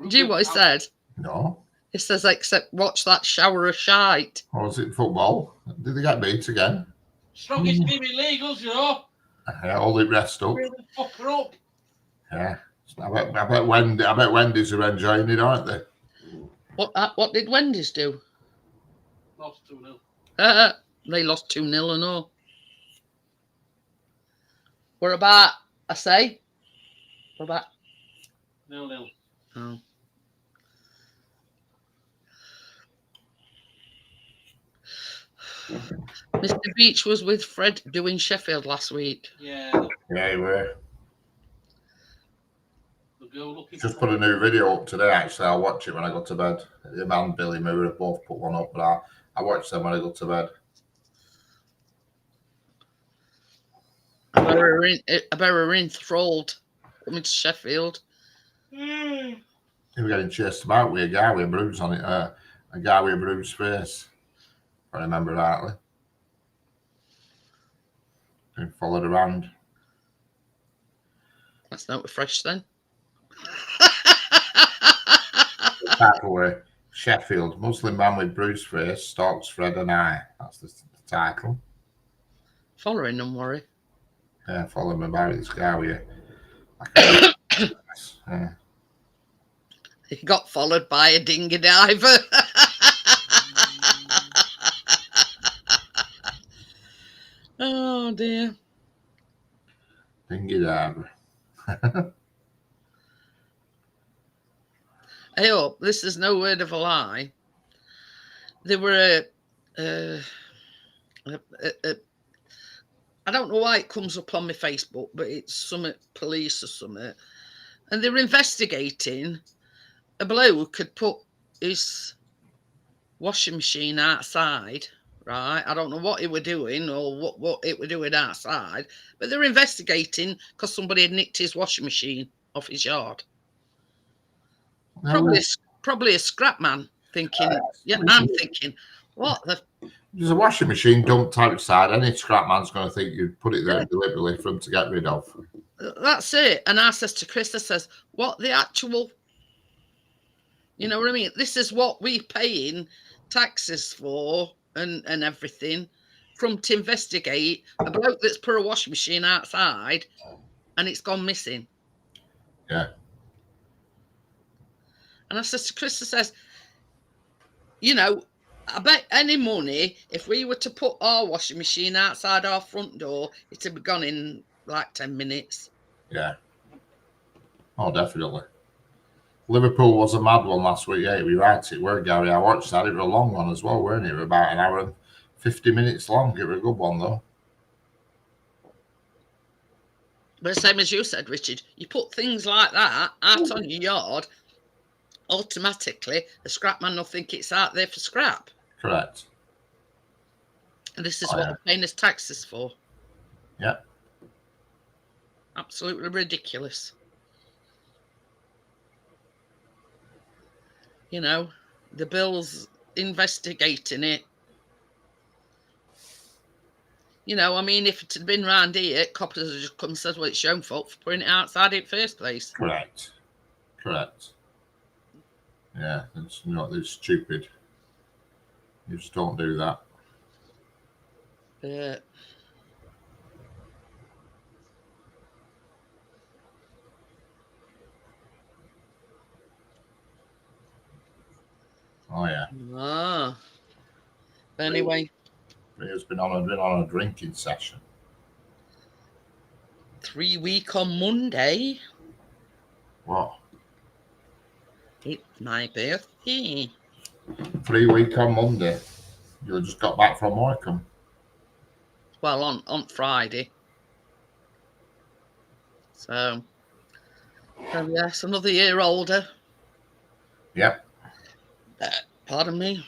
Do you know what he said? No. He says, except watch that shower of shite. Or was it football? Did they get beat again? Strongest team in legals, you know. Yeah, all it rest up. Really fuck her up. Yeah. I bet Wendy's are enjoying it, aren't they? What did Wendy's do? Lost 2-0. They lost 2-0 and all. We're about, I say? We're about 0-0. Oh. Mr. Beach was with Fred doing Sheffield last week. Yeah. Yeah, you were. The girl looking Just put a new video up today, actually. I'll watch it when I go to bed. Him and Billy Moore have both put one up, but I watch them when I go to bed. I bet we're enthralled coming to Sheffield. He was getting chased about with a guy with a bruise on it, a guy with a bruised face, if I remember rightly. Being followed around. That's not fresh then. The title were Sheffield, Muslim man with bruised face, stalks Fred and I. That's the title. Following them, worry. Yeah, follow him about this guy with yeah. He got followed by a dinghy diver. Oh dear. Dinghy diver. I hope this is no word of a lie. There were I don't know why it comes up on my Facebook, but it's some police or something, and they're investigating a bloke could put his washing machine outside, right? I don't know what he were doing or what it were doing outside, but they're investigating because somebody had nicked his washing machine off his yard. Probably a scrap man thinking, yeah, I'm thinking, what the? There's a washing machine dumped outside. Any scrap man's going to think you'd put it there deliberately for him to get rid of. That's it. And I says to Chris, I says, what the actual, you know what I mean? This is what we paying taxes for and everything from to investigate a bloke that's put a washing machine outside and it's gone missing. Yeah. And I says to Chris, I says, you know, I bet any money, if we were to put our washing machine outside our front door, it'd be gone in like 10 minutes. Yeah. Oh, definitely. Liverpool was a mad one last week. Yeah, you're right. It were, Gary. I watched that. It was a long one as well, weren't it? It was about an hour and 50 minutes long. It was a good one, though. But same as you said, Richard, you put things like that out on your yard, automatically the scrap man will think it's out there for scrap. Correct. And this is Oh, what yeah. they're paying us taxes for. Yeah. Absolutely ridiculous. You know, the Bill's investigating it. You know, I mean, if it had been round here, coppers would have just come and said, well, it's your own fault for putting it outside in the first place. Correct. Yeah, it's stupid. You just don't do that. Oh yeah. But anyway, It's been on a drinking session. 3 week on Monday. What? It's my birthday. 3 week on Monday. You just got back from Morecambe. Well, on Friday. So yes, another year older. Yep. Pardon me.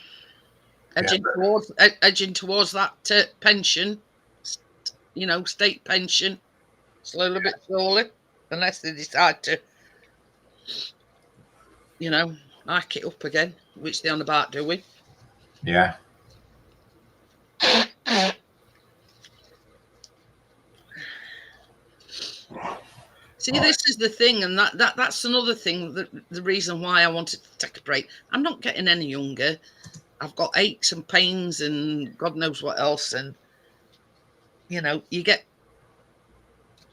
Edging towards that pension, you know, state pension, slowly but surely, unless they decide to, you know, hike it up again, which they're on about doing. Yeah. See, this is the thing, and that's another thing, the reason why I wanted to take a break. I'm not getting any younger. I've got aches and pains and God knows what else, and, you know, you get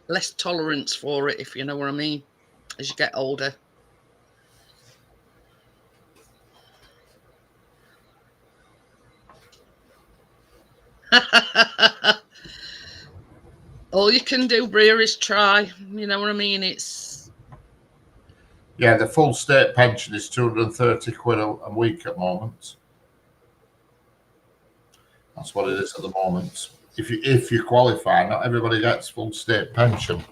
less tolerance for it, if you know what I mean, as you get older. All you can do, Bria, is try. You know what I mean? Yeah, the full state pension is 230 quid a week at the moment. That's what it is at the moment. If you qualify, not everybody gets full state pension.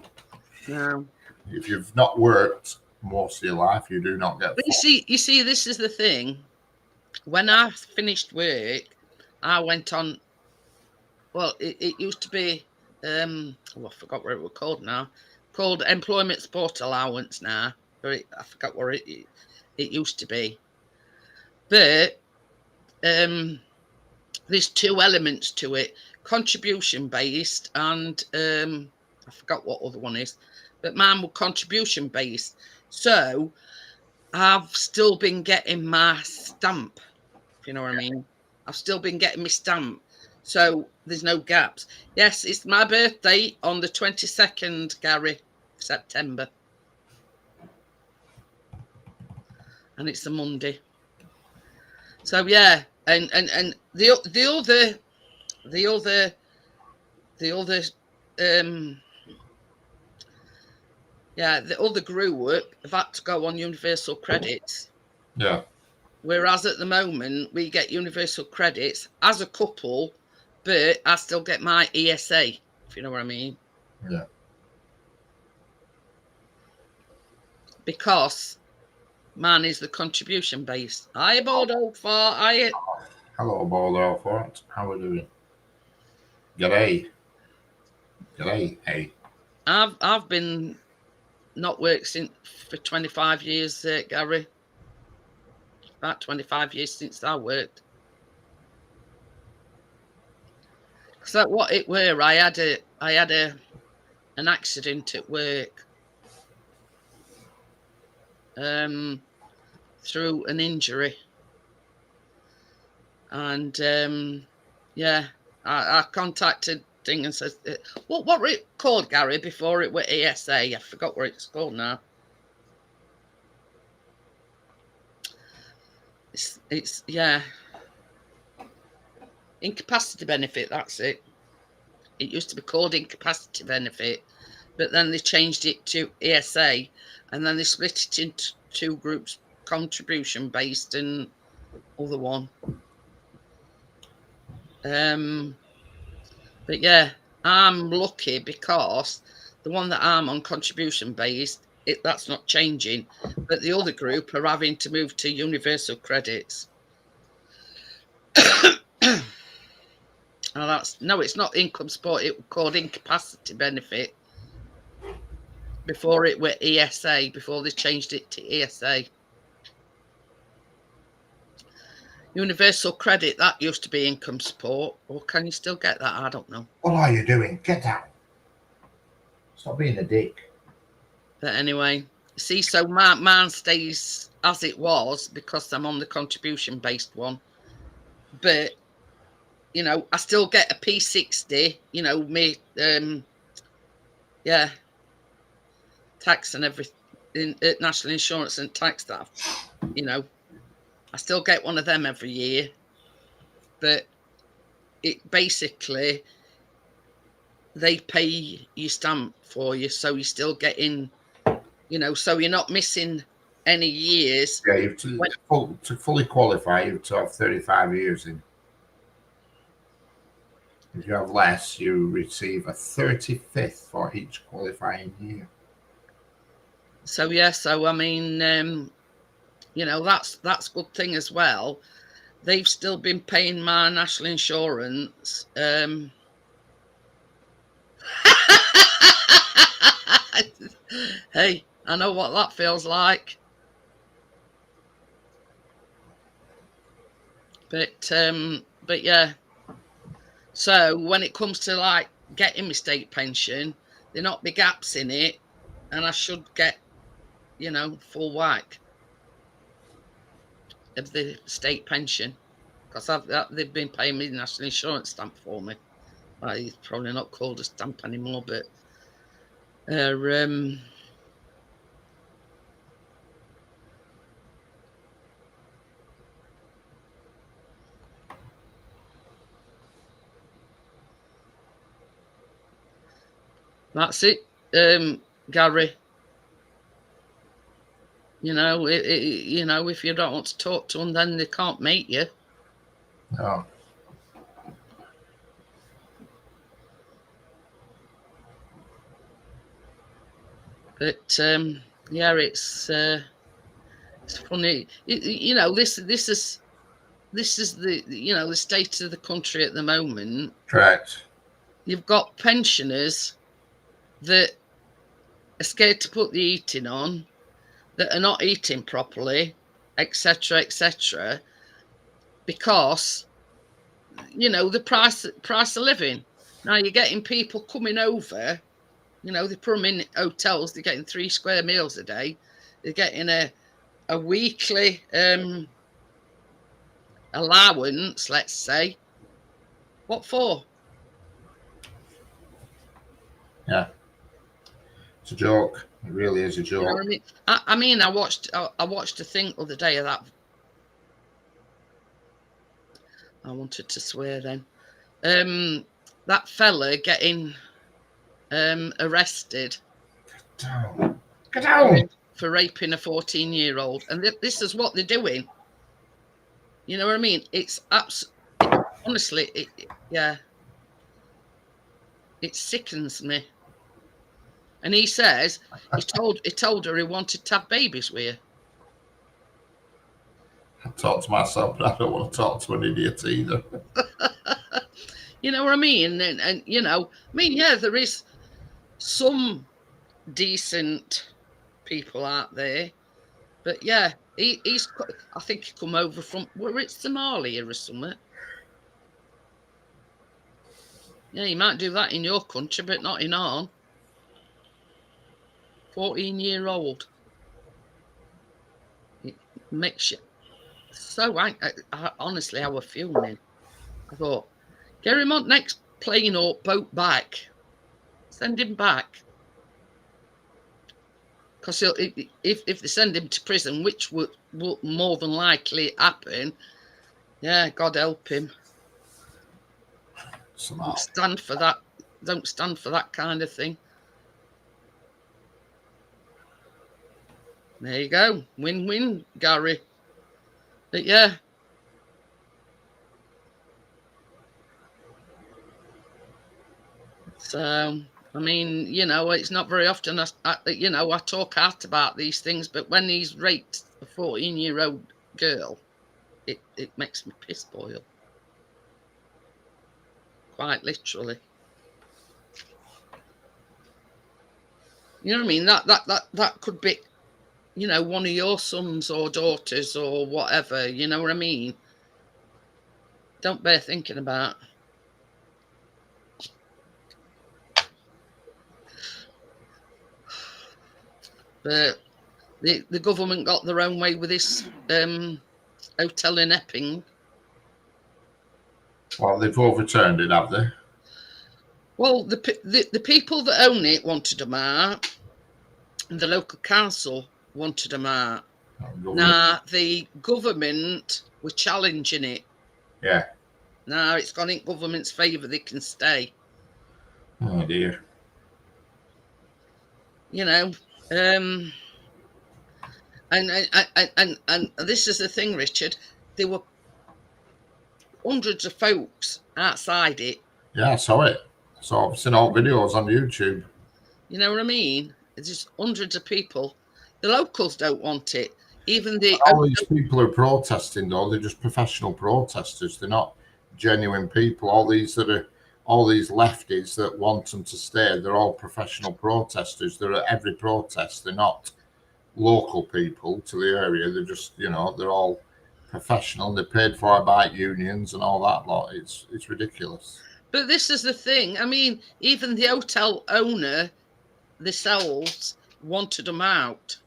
No. If you've not worked most of your life, you do not get. But you see, this is the thing. When I finished work, I went on. Well, it used to be. I forgot what it was called now. Called Employment Support Allowance now. But I forgot what it used to be. But there's two elements to it: contribution based and I forgot what other one is. But mine was contribution based. So I've still been getting my stamp, if you know what I mean. I've still been getting my stamp. So there's no gaps. Yes, it's my birthday on the 22nd, Gary, September. And it's a Monday. So yeah, and the other the other group have had to go on universal credits. Yeah. Whereas at the moment we get universal credits as a couple, but I still get my ESA, if you know what I mean. Yeah. Because mine is the contribution based. Hi, Bordeaux Fort. Hi. Hello, Bordeaux Fort. How are we doing? G'day. Hey. I've been not worked for 25 years, Gary. About 25 years since I worked. So what it were, I had an accident at work. Through an injury. And I contacted Ding and said, what were it called, Gary, before it were ESA? I forgot what it's called now. It's incapacity benefit, that's it. It used to be called incapacity benefit, but then they changed it to ESA, and then they split it into two groups, contribution based and other one. But yeah, I'm lucky because the one that I'm on contribution based, that's not changing, but the other group are having to move to universal credits. Oh, no, it's not income support. It was called incapacity benefit before it were ESA. Before they changed it to ESA. Universal credit, that used to be income support, or can you still get that? I don't know. What are you doing? Get down. Stop being a dick. But anyway, see, so mine stays as it was because I'm on the contribution based one. But you know, I still get a P60. You know, me, yeah, tax and everything, national insurance and tax stuff. You know, I still get one of them every year, but it basically they pay your stamp for you, so you're still getting, you know, so you're not missing any years. Yeah, you have to fully qualify, you have to have 35 years in. If you have less, you receive a 35th for each qualifying year. So yeah, so I mean, you know, that's good thing as well. They've still been paying my national insurance. Hey, I know what that feels like. But yeah. So when it comes to like getting my state pension, there not be gaps in it, and I should get, you know, full whack of the state pension because they've been paying me the national insurance stamp for me. Well, it's probably not called a stamp anymore, but that's it, Gary. You know, you know, if you don't want to talk to them, then they can't meet you. No. But yeah, it's funny. You know, this is the, you know, the state of the country at the moment. Correct. You've got pensioners that are scared to put the eating on, that are not eating properly, etc., because, you know, the price of living. Now you're getting people coming over, you know, they put them in hotels, they're getting 3 square meals a day, they're getting a weekly allowance, let's say. What for? Yeah. It's a joke. It really is a joke. You know what I mean? I mean, I watched a thing the other day of that. I wanted to swear then. That fella getting arrested. Get down. For raping a 14-year-old, and this is what they're doing. You know what I mean? It's honestly, yeah, it sickens me. And he says he told her he wanted to have babies with her. I talk to myself, but I don't want to talk to an idiot either. You know what I mean? And you know, I mean, yeah, there is some decent people out there, but yeah, he's. I think he come over from where it's Somalia or something. Yeah, you might do that in your country, but not in ours. 14-year-old. It makes you so angry. Honestly, I was fuming. I thought, get him on next plane or boat back. Send him back. Because if they send him to prison, which would more than likely happen, yeah, God help him. Don't stand for that. Don't stand for that kind of thing. There you go. Win-win, Gary. But yeah. So, I mean, you know, it's not very often you know, I talk out about these things, but when he's raped a 14-year-old girl, it makes me piss boil. quite literally. You know what I mean? That could be, you know, one of your sons or daughters or whatever. You know what I mean? Don't bear thinking about. But the government got their own way with this hotel in Epping. Well, they've overturned it, have they? Well, the people that own it wanted them out, and the local council wanted them out. Now the government were challenging it. Yeah. Now it's gone in government's favour; they can stay. Oh dear. You know, and this is the thing, Richard. There were hundreds of folks outside it. Yeah, I saw it. So I've seen all videos on YouTube. You know what I mean? It's just hundreds of people. The locals don't want it. Even the all these people who are protesting, though, they're just professional protesters. They're not genuine people. All these lefties that want them to stay, they're all professional protesters. They're at every protest. They're not local people to the area. They're just, you know, they're all professional. They're paid for by unions and all that lot. It's ridiculous. But this is the thing. I mean, even the hotel owner themselves wanted them out.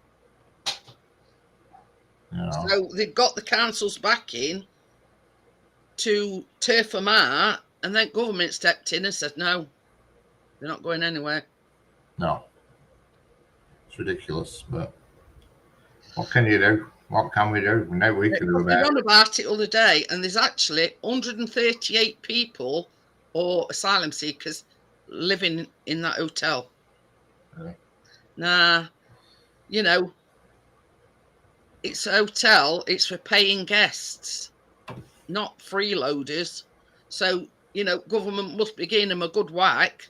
Yeah. So they've got the council's backing to turf them out, and then government stepped in and said, no, they're not going anywhere. No. It's ridiculous, but what can you do? What can we do? No, we can do about it. We were on about it the other day, and there's actually 138 people or asylum seekers living in that hotel. Yeah. Now, you know, it's a hotel, it's for paying guests, not freeloaders. So, you know, government must be giving them a good whack.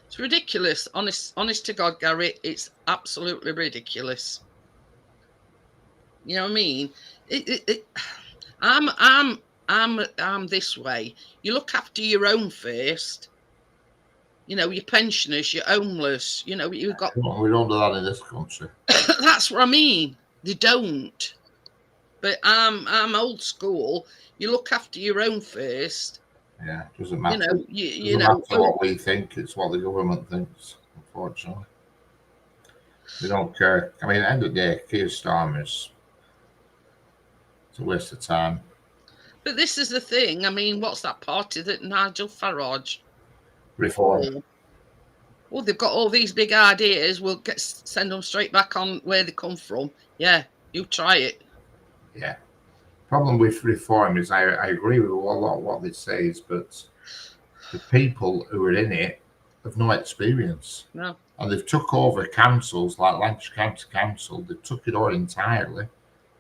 It's ridiculous. Honest to God, Gary, it's absolutely ridiculous. You know what I mean? I'm this way. You look after your own first. You know, your pensioners, your homeless. You know, you've got. We don't do that in this country. That's what I mean. They don't. But I'm old school. You look after your own first. Yeah, it doesn't matter. You doesn't know matter what we think. It's what the government thinks. Unfortunately, they don't care. I mean, at the end of the day, Keir Starmer's. It's a waste of time. But this is the thing. I mean, what's that party that Nigel Farage? Reform. Well, they've got all these big ideas. We'll send them straight back on where they come from. Yeah, you try it. Yeah. Problem with reform is I agree with a lot of what they say, is, but the people who are in it have no experience. No. And they've took over councils like Lancashire County Council. They took it all entirely,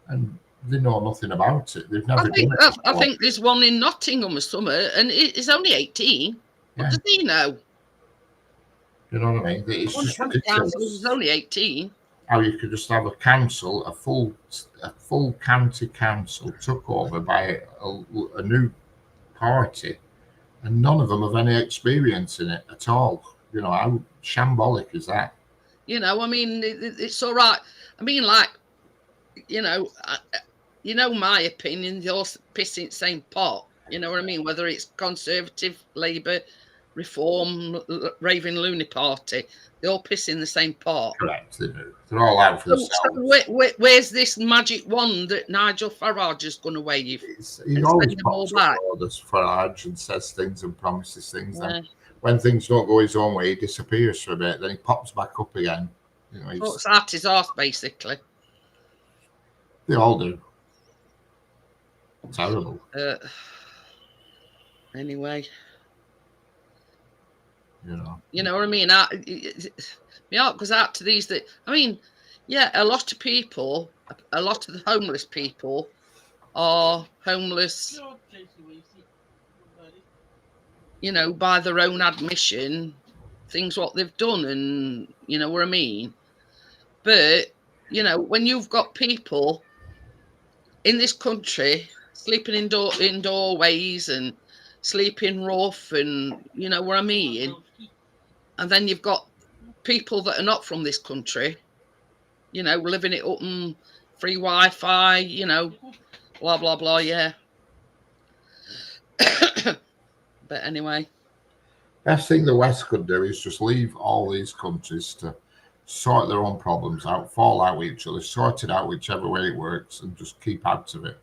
and they know nothing about it. They've never done it. I think there's one in Nottingham or somewhere, and it's only 18. Yeah. What does he know? You know what I mean? It's just ridiculous. It's only 18. How you could just have a council, a full county council took over by a new party, and none of them have any experience in it at all. You know, how shambolic is that? You know, I mean, it's all right. I mean, like, you know, my opinion, they all piss in the same pot. You know what I mean? Whether it's Conservative, Labour, Reform, Raving Loony Party, they all piss in the same pot. Correct, they do. They're all out for themselves. So where's this magic wand that Nigel Farage is going to wave? He always pops up orders Farage and says things and promises things. Yeah. Then when things don't go his own way, he disappears for a bit. Then he pops back up again. You know, it's at his arse, basically. They all do. Terrible. Anyway. You know what I mean? My heart goes out to these that, I mean, yeah, a lot of people, a lot of the homeless people are homeless, you know, by their own admission, things what they've done, and you know what I mean? But, you know, when you've got people in this country, sleeping in doorways and sleeping rough, and you know what I mean. And then you've got people that are not from this country, you know, living it up and free Wi-Fi, you know, blah blah blah. Yeah. But anyway, Best thing the West could do is just leave all these countries to sort their own problems out, fall out with each other, sort it out whichever way it works, and just keep out of it.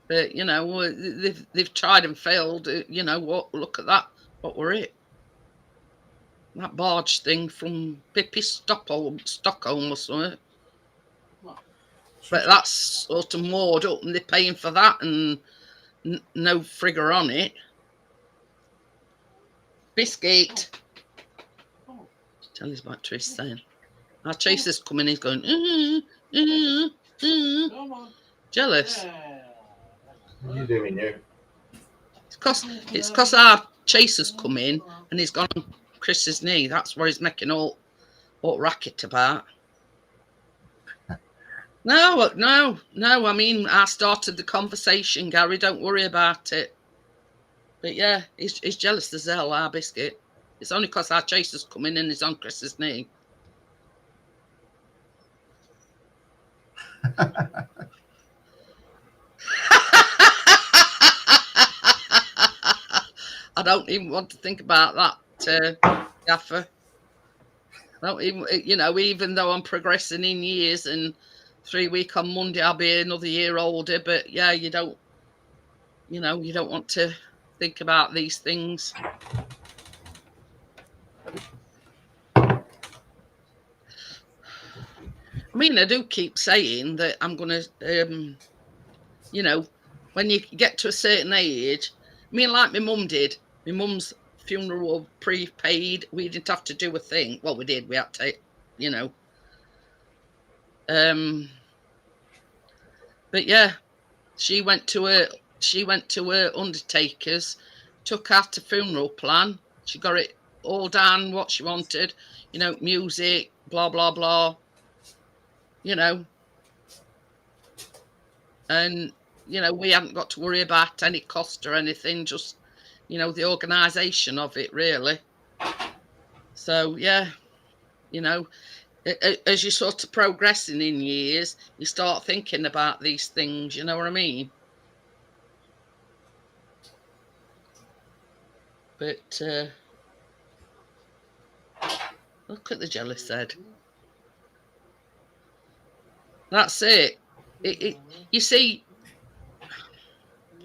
but you know, they've tried and failed. You know what? Look at that. What were it? That barge thing from Pippi Stockholm or something. But that's sort of moored up, and they're paying for that, and no frigger on it. Biscuit. Tell his battery saying. Our chaser's coming. He's going. Jealous. What are you doing, you? It's because our chaser's come in and he's gone on Chris's knee. That's where he's making all racket about. No. I mean, I started the conversation, Gary. Don't worry about it. But yeah, he's jealous as hell, our Biscuit. It's only because our chaser's come in and he's on Chris's knee. I don't even want to think about that, Gaffer. I don't even, you know, even though I'm progressing in years, and 3 weeks on Monday I'll be another year older. But yeah, you don't want to think about these things. I mean, I do keep saying that I'm going to, you know, when you get to a certain age, I mean, like my mum did. My mum's funeral was prepaid. We didn't have to do a thing. Well, we did. We had to, you know. But yeah, she went to her undertaker's, took out a funeral plan. She got it all down, what she wanted, you know, music, blah blah blah, you know. And you know, we hadn't got to worry about any cost or anything, just, you know, the organisation of it, really. So yeah, you know, as you're sort of progressing in years, you start thinking about these things, you know what I mean? But look at the jealous head. That's it. You see,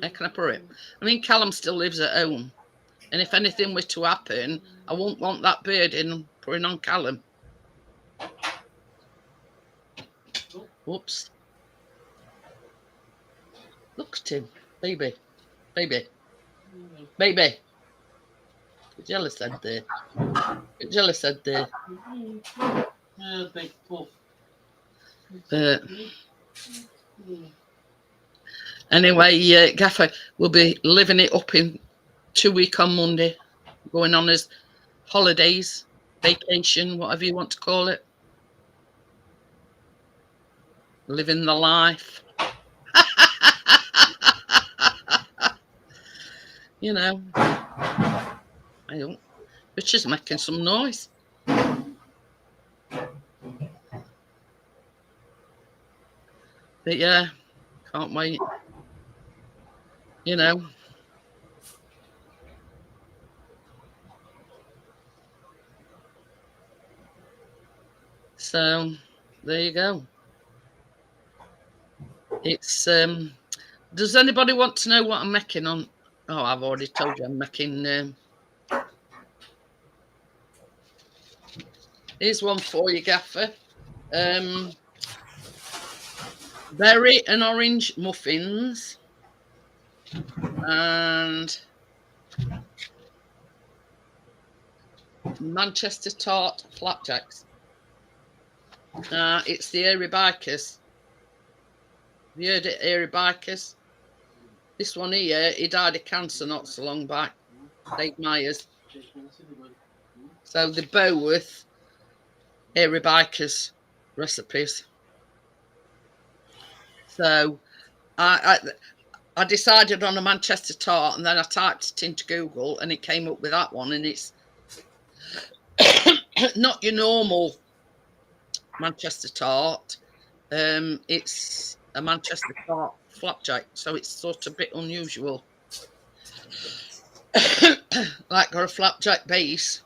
how can I put it? I mean, Callum still lives at home, and if anything were to happen, I wouldn't want that burden putting on Callum. Whoops. Look at him. Baby. Jealous head there. Jealous head there. Big puff. Anyway, Gaffer will be living it up in 2 weeks on Monday, going on his holidays, vacation, whatever you want to call it. Living the life. You know, I don't. Richard's making some noise. But yeah, can't wait. You know. So there you go. It's does anybody want to know what I'm making on? Oh, I've already told you I'm making here's one for you, Gaffer. Berry and orange muffins and Manchester tart flapjacks. It's the Airy Bikers. Have you heard it, Airy Bikers? This one here, he died of cancer not so long back. Dave Myers. So they're both Airy Bikers recipes. So I decided on a Manchester tart, and then I typed it into Google, and it came up with that one, and it's not your normal Manchester tart. It's a Manchester tart flapjack, so it's sort of a bit unusual. Like got a flapjack base,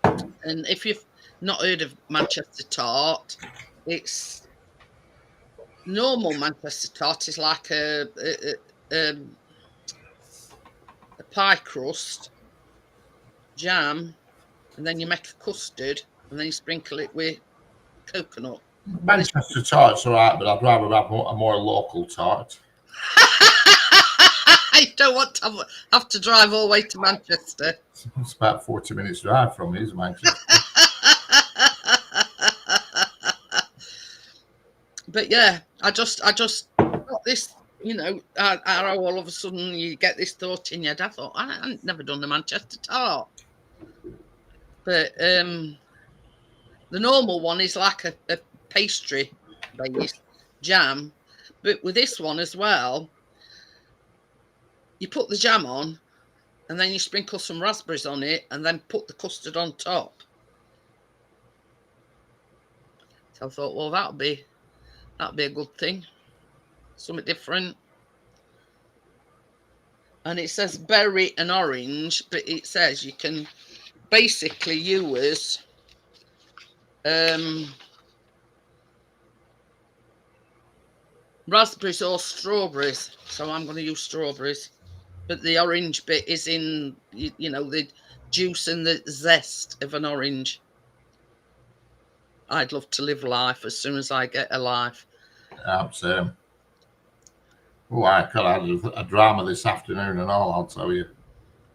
and if you've not heard of Manchester tart, it's normal Manchester tart is like a pie crust, jam, and then you make a custard, and then you sprinkle it with coconut. Manchester tart's all right, but I'd rather have a more local tart. I don't want to have to drive all the way to Manchester. It's about 40 minutes drive from me, isn't Manchester? But yeah, I just got this, you know, how all of a sudden you get this thought in your head. I thought, I've never done the Manchester tart. But the normal one is like a pastry based jam. But with this one as well, you put the jam on, and then you sprinkle some raspberries on it, and then put the custard on top. So I thought, well, that'd be a good thing, something different. And it says berry and orange, but it says you can basically use raspberries or strawberries. So I'm going to use strawberries, but the orange bit is in, you know, the juice and the zest of an orange. I'd love to live life as soon as I get a life. Same. Oh, I could have a drama this afternoon and all, I'll tell you.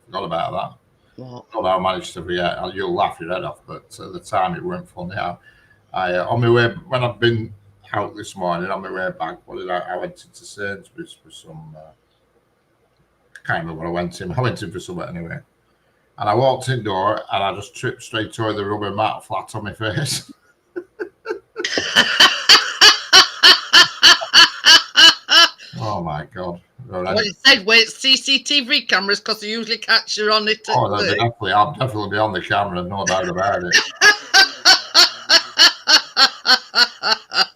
Forgot about that. What? Well, I managed to forget. You'll laugh your head off, but at the time it weren't funny. I on my way, when I've been out this morning, on my way back, I went into Sainsbury's for some, I can't remember what I went in. I went in for something anyway. And I walked in door and I just tripped straight over the rubber mat flat on my face. Oh my God. Well, it said, wait, CCTV cameras, because they usually catch you on it. Oh, I'll definitely be on the camera, no doubt about it.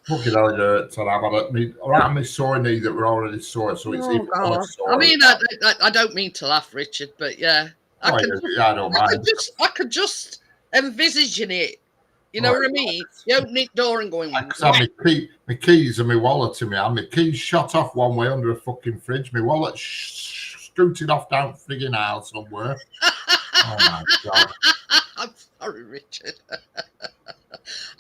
Fucking hell, so I've had my sore knee that were already sore, so it's even more sore. I mean, I don't mean to laugh, Richard, but yeah. I don't mind. I could just envisaging it. You know what I mean? You open the door and going. Because I had my keys and my wallet in me, and my keys shot off one way under a fucking fridge. My wallet scooted off down frigging aisle somewhere. Oh my God. I'm sorry, Richard.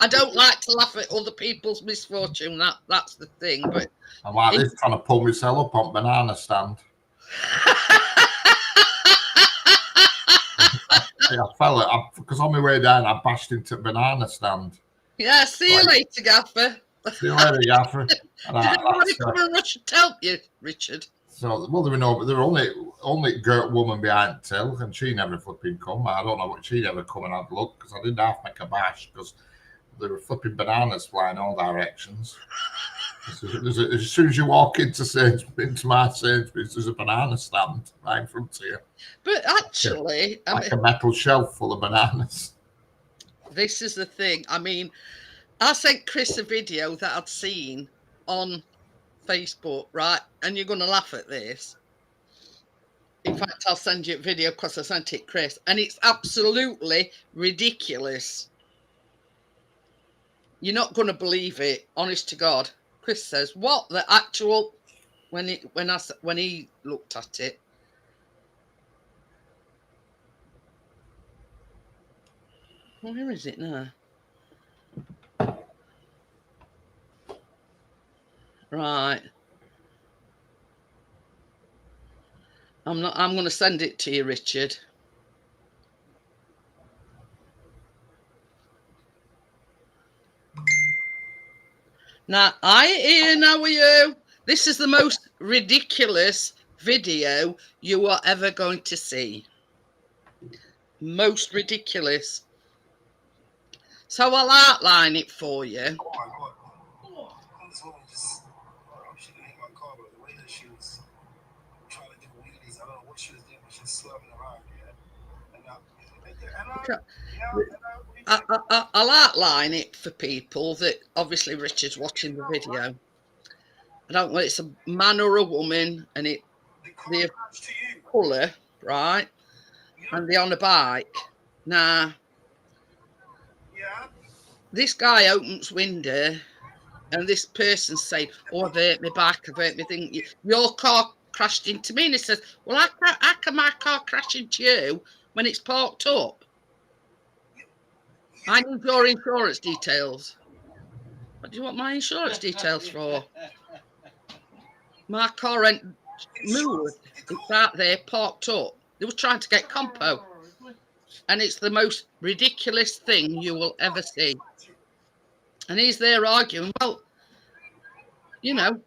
I don't like to laugh at other people's misfortune. That's the thing. But I'm like this, trying to pull myself up on banana stand. I fell it because on my way down I bashed into a banana stand. Yeah, see you later, Gaffer. See you later, Gaffer. Did anybody come and rush to help you, Richard? So, well, there were only girl woman behind the till, and she never flipping come. I don't know what she never come and had a look, because I didn't have my kabash, because there were flipping bananas flying all directions. As soon as you walk into my Sainsbury's, there's a banana stand right in front of you. But actually, like a metal shelf full of bananas. This is the thing. I mean, I sent Chris a video that I'd seen on Facebook, right? And you're going to laugh at this. In fact, I'll send you a video because I sent it, Chris, and it's absolutely ridiculous. You're not going to believe it, honest to God. Chris says, "What the actual?" When he looked at it, where is it now? Right. I'm going to send it to you, Richard. Now, Ian, how are you? This is the most ridiculous video you are ever going to see. Most ridiculous. So I'll outline it for you. I'll outline it for people that obviously Richard's watching the video. I don't know if it's a man or a woman, and the colour, right? And they're on a bike. Now, this guy opens window, and this person say, "Oh, I've hurt my back, I've hurt my thing. Your car crashed into me." And he says, "Well, how can my car crash into you when it's parked up? I need your insurance details." What do you want my insurance details for? My car ain't moved. It's out there parked up. They were trying to get compo. And it's the most ridiculous thing you will ever see. And he's there arguing, well, you know.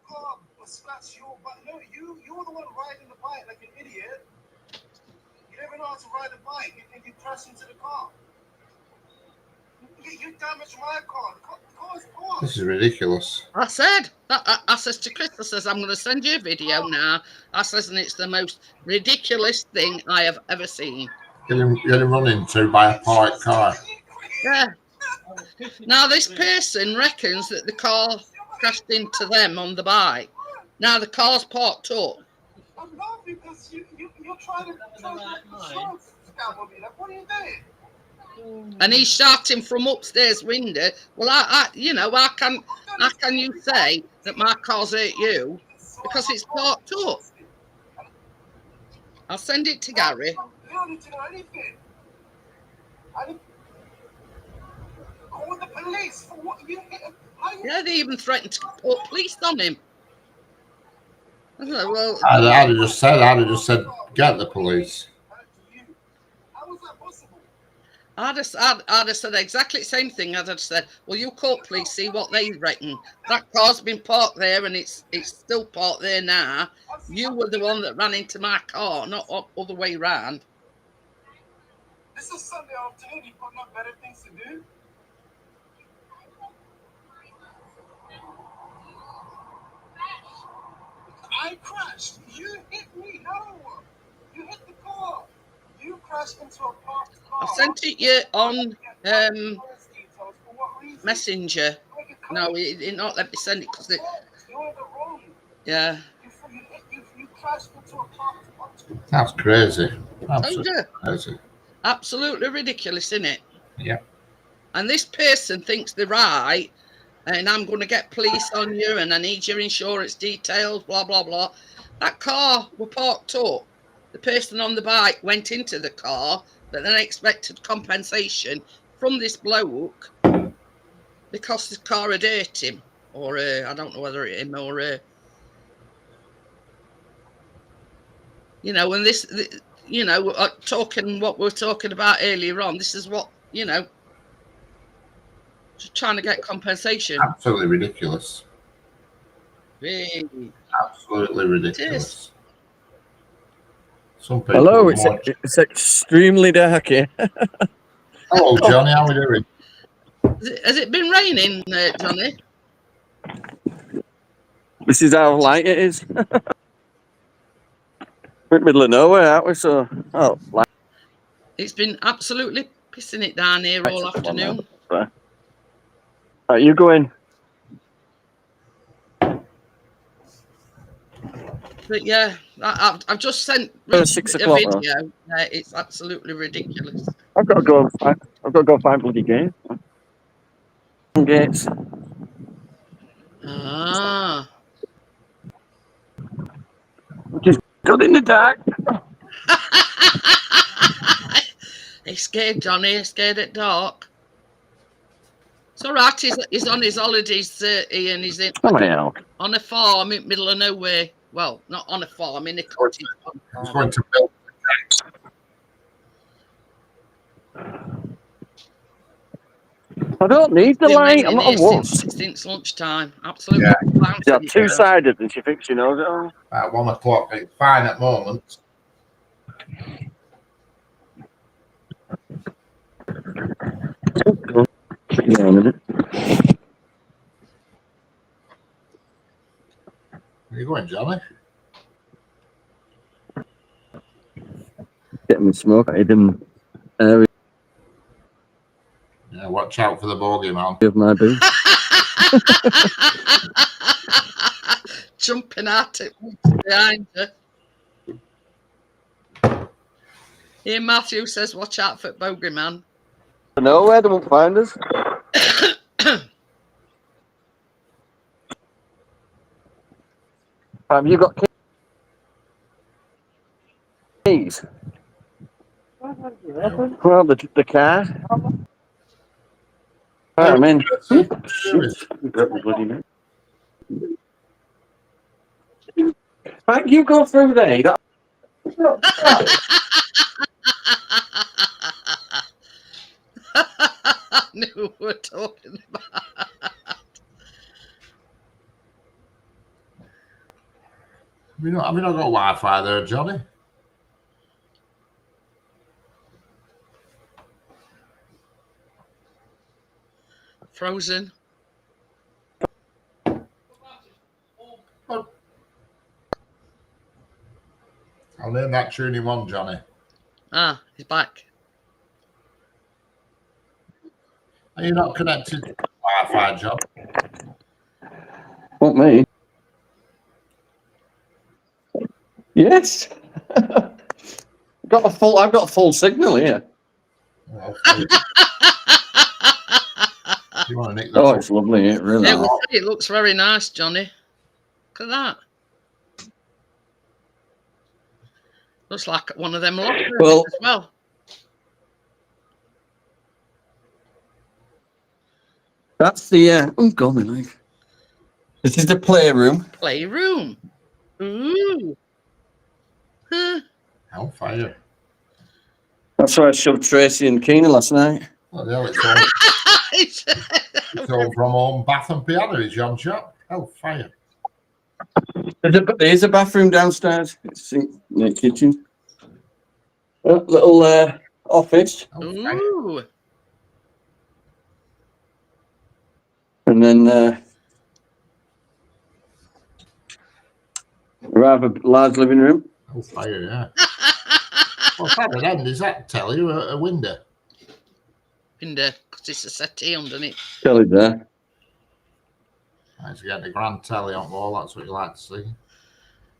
You were the one riding the bike like an idiot. You never know how to ride a bike and you crash into the car. You damaged my car. This is ridiculous. I said, I says to Chris, I says, I'm going to send you a video now. I says, and it's the most ridiculous thing I have ever seen. Getting run into by a parked car. Yeah. Now, this person reckons that the car crashed into them on the bike. Now, the car's parked up. I'm laughing because you're trying to scam on me. Like, what are you doing? And he's shouting from upstairs window. Well, how can you say that my car's hurt you because it's parked up? I'll send it to Gary. You don't need to know anything. Call the police for what you hit. Yeah, they even threatened to put police on him. I don't know, well, I'd have just said, get the police. How was that possible? I'd have said exactly the same thing. I'd have said, well, you call police, see what they reckon. That car's been parked there and it's still parked there now. You were the one that ran into my car, not other way round. This is Sunday afternoon. You've got no better things to do. I crashed. You hit me. No. You hit the car. You crashed into a parked car. I've sent it you on Messenger. No, he not let me send it because yeah. You crashed into a parked car. That's crazy. Absolutely crazy. Absolutely ridiculous, isn't it? Yeah. And this person thinks they're right, and I'm going to get police on you, and I need your insurance details, blah, blah, blah. That car was parked up. The person on the bike went into the car, but then expected compensation from this bloke because the car had hurt him, or I don't know whether it him or and this, talking what we were talking about earlier on. This is what just trying to get compensation. Absolutely ridiculous. Really? Absolutely ridiculous. Some people. Hello, it's extremely dark here. Hello, Johnny. How are we doing? Has it been raining, Johnny? This is how light it is. We're in the middle of nowhere, aren't we? So, light. It's been absolutely pissing it down here all afternoon. Right, you go in. But yeah, I've just sent 6 o'clock, a video. It's absolutely ridiculous. I've got to go find bloody gates. Gates. Ah. Just got in the dark. He's scared, Johnny. He's scared at dark. It's all right. He's on his holidays, Ian. He's on a farm in the middle of nowhere. Well, not on a farm, in a cottage. He's going to build. I don't need the light. I'm not a wolf. Since lunchtime. Absolutely. Yeah, two-sided and she thinks she knows it all. At 1 o'clock. It's fine at the moment. Where are you going, Johnny? with smoke. I hidden area Yeah, watch out for the bogey, man. of my booth. Jumping at it behind her. Ian Matthew says, watch out for bogeyman. Nowhere, they won't find us. Have you got keys? Well, the car. Right, I'm in. Right, you go through there. You got... I knew what we were talking about. Have you not got Wi-Fi there, Johnny? Frozen. I'll name that tune in one, Johnny. Ah, he's back. Are you not connected to Wi-Fi, John? Not me. Yes. I've got a full signal here. Well, you want to nick that? Oh, it's lovely. It really Yeah, is. it looks very nice, Johnny. Look at that. Looks like one of them lockers Well- as well. That's the oh god, my leg. This is the playroom. Playroom. Ooh. Huh. Hellfire. That's where I shoved Tracy and Keenan last night. Oh, yeah, it's all from home bath and piano, is John Shop. Hellfire. There's a bathroom downstairs. It's in the kitchen. A little office, Hellfire. Ooh. and then a rather large living room. Hellfire, yeah. What's that at the end? Is that telly or a window? Window, because it's a settee underneath. Telly there. Nice to get the grand telly on wall, that's what you like to see.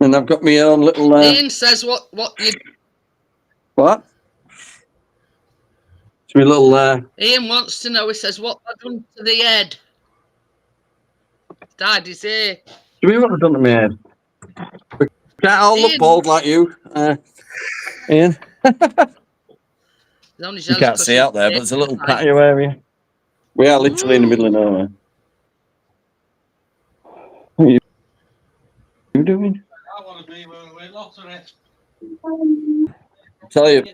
And I've got my own little Ian says what you what? It's my little Ian wants to know, he says, what have done to the head? Dyed his hair. do you mean what I've done to my head? Can't all look Ian. bald like you, Ian. He's only You jealous can't 'cause see his out there, but hair there's a little looks like- patio area. We are literally in the middle of nowhere. What are you doing? I want to be where we win lottery. I tell you,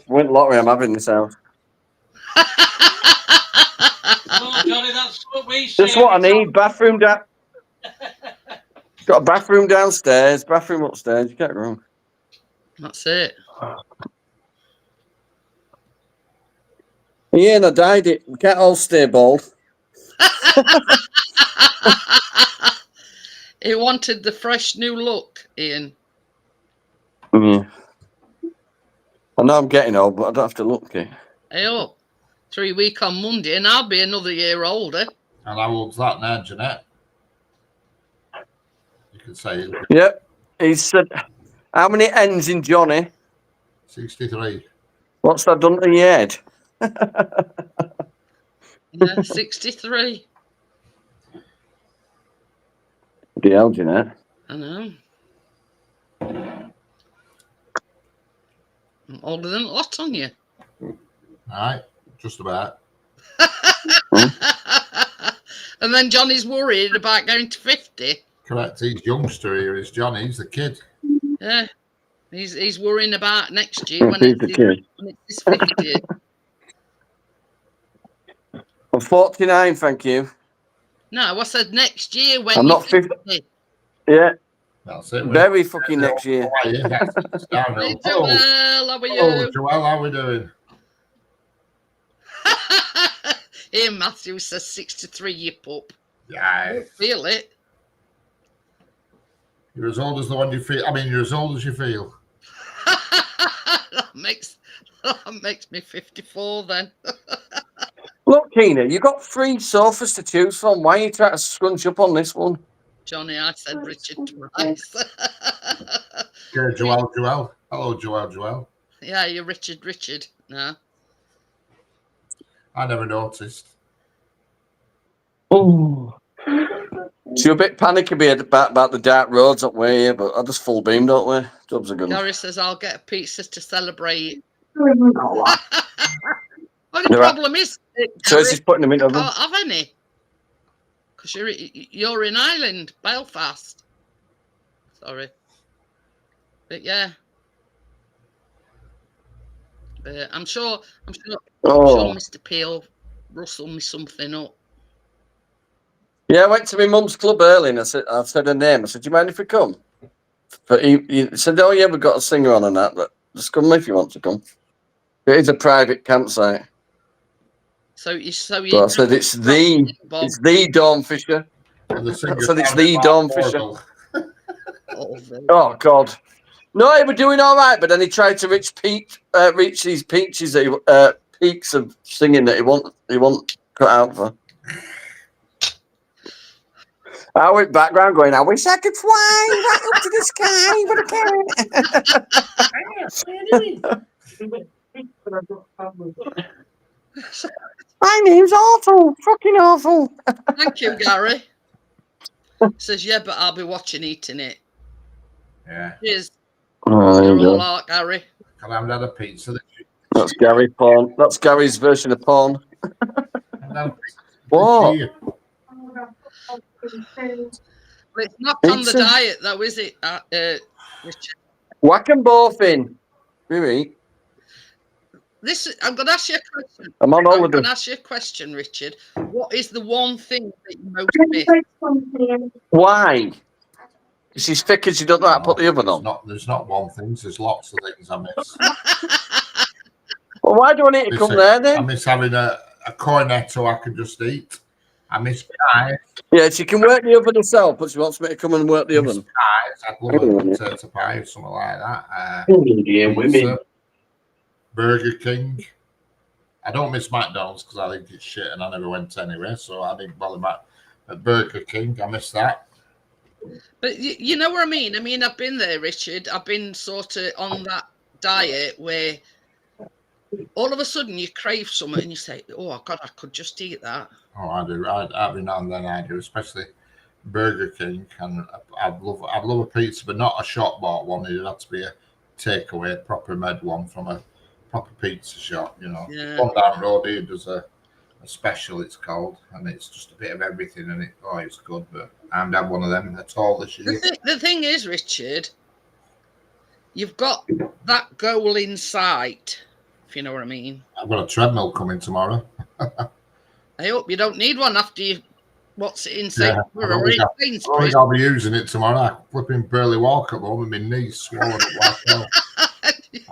win lottery, I'm having this house. Oh, Johnny, that's what we say. That's what I need. Bathroom down. Got a bathroom downstairs, bathroom upstairs. You can't go wrong. That's it. Yeah, and I dyed it. We can't all stay bald. He wanted the fresh new look, Ian. Yeah. I know I'm getting old, but I don't have to look it. Hey up. 3 weeks on Monday, and I'll be another year older. And how old's that now, Jeanette? You could say Yep. He said, how many ends in Johnny? 63. What's that done to your head? Yeah, 63. The hell, Jeanette. I know. I'm older than a lot on you. Right, just about. And then Johnny's worried about going to 50. Correct, he's youngster here, is Johnny, he's the kid. Yeah. He's worrying about next year when He's it's, the his, kid. when it's his 50th. I'm 49, thank you. No, I said next year when I'm you're not 50. 50. Yeah, That's it. very fucking next year. How are you? That's downhill. Hey, Joel, how are Oh, you? Joel, how are we doing? Ian Matthews says 63, you pup. Yeah, Feel it. you're as old as the one you feel. I mean, you're as old as you feel. that makes me 54 then. Look, Keena, you've got 3 sofas to choose from. Why are you trying to scrunch up on this one? Johnny, I said Richard twice. Yeah, Joel. Hello, Joel. Yeah, you're Richard. No. I never noticed. Oh. So you're a bit panicky about the dark roads up way here, but I just full beam, don't we? Jobs are good. Gary says I'll get a pizza to celebrate. Well, Well, the They're at- problem is, Tracy's Gary, putting them in you oven. can't have any because you're in Ireland, Belfast. Sorry, but yeah, I'm sure Oh. Mr. Peel rustled me something up. Yeah, I went to my mum's club early and I said her name. I said, do you mind if we come? But he said, oh yeah, we've got a singer on and that, but just come if you want to come. It is a private campsite. So you But I said, it's the Dawn Fisher. And the I singer said, it's sounded the like Dawn Orville. Fisher. Oh, God. No, he was doing all right, but then he tried to reach these peaks of singing that he won't cut out for. I went background going, I wish I could fly right up to the sky, but I can't. My name's awful, fucking awful. Thank you, Gary. Says, yeah, but I'll be watching eating it. Yeah. Cheers. Oh, You're all art, Gary. Can I have another pizza? That's Gary porn. That's Gary's version of porn. What? But it's not on the diet, though, is it, Richard? Whack them both in. Really? I'm going to ask you a question. I'm on I'm holiday. going to ask you a question, Richard. What is the one thing that you most miss? Why? She's thick and she doesn't know how to put the oven on. There's not one thing. There's lots of things I miss. Well, why do I need to come there I then? miss having a cornetto I can just eat. I miss pies. Yeah, she can work the oven herself, but she wants me to come and work the oven. Pies. I'd love a potato pie or something like that. Women. Burger King. I don't miss McDonald's because I think it's shit and I never went anywhere. So I didn't bother at Burger King. I miss that. But you know what I mean? I mean, I've been there, Richard. I've been sort of on that diet where all of a sudden you crave something and you say, oh, God, I could just eat that. Oh, I do. Every now and then I do, especially Burger King. And I'd love a pizza, but not a shop bought one. It'd have to be a takeaway, proper made one from a proper pizza shop, you know. Yeah. One down the road here does a special, it's called, and it's just a bit of everything, and it's good, but I haven't had one of them at all this year. The thing is, Richard, you've got that goal in sight, if you know what I mean. I've got a treadmill coming tomorrow. I hope you don't need one after you what's it in Yeah, Sainsbury's. I'll be using it tomorrow. I flipping barely walk at home, and my knees swollen up like hell.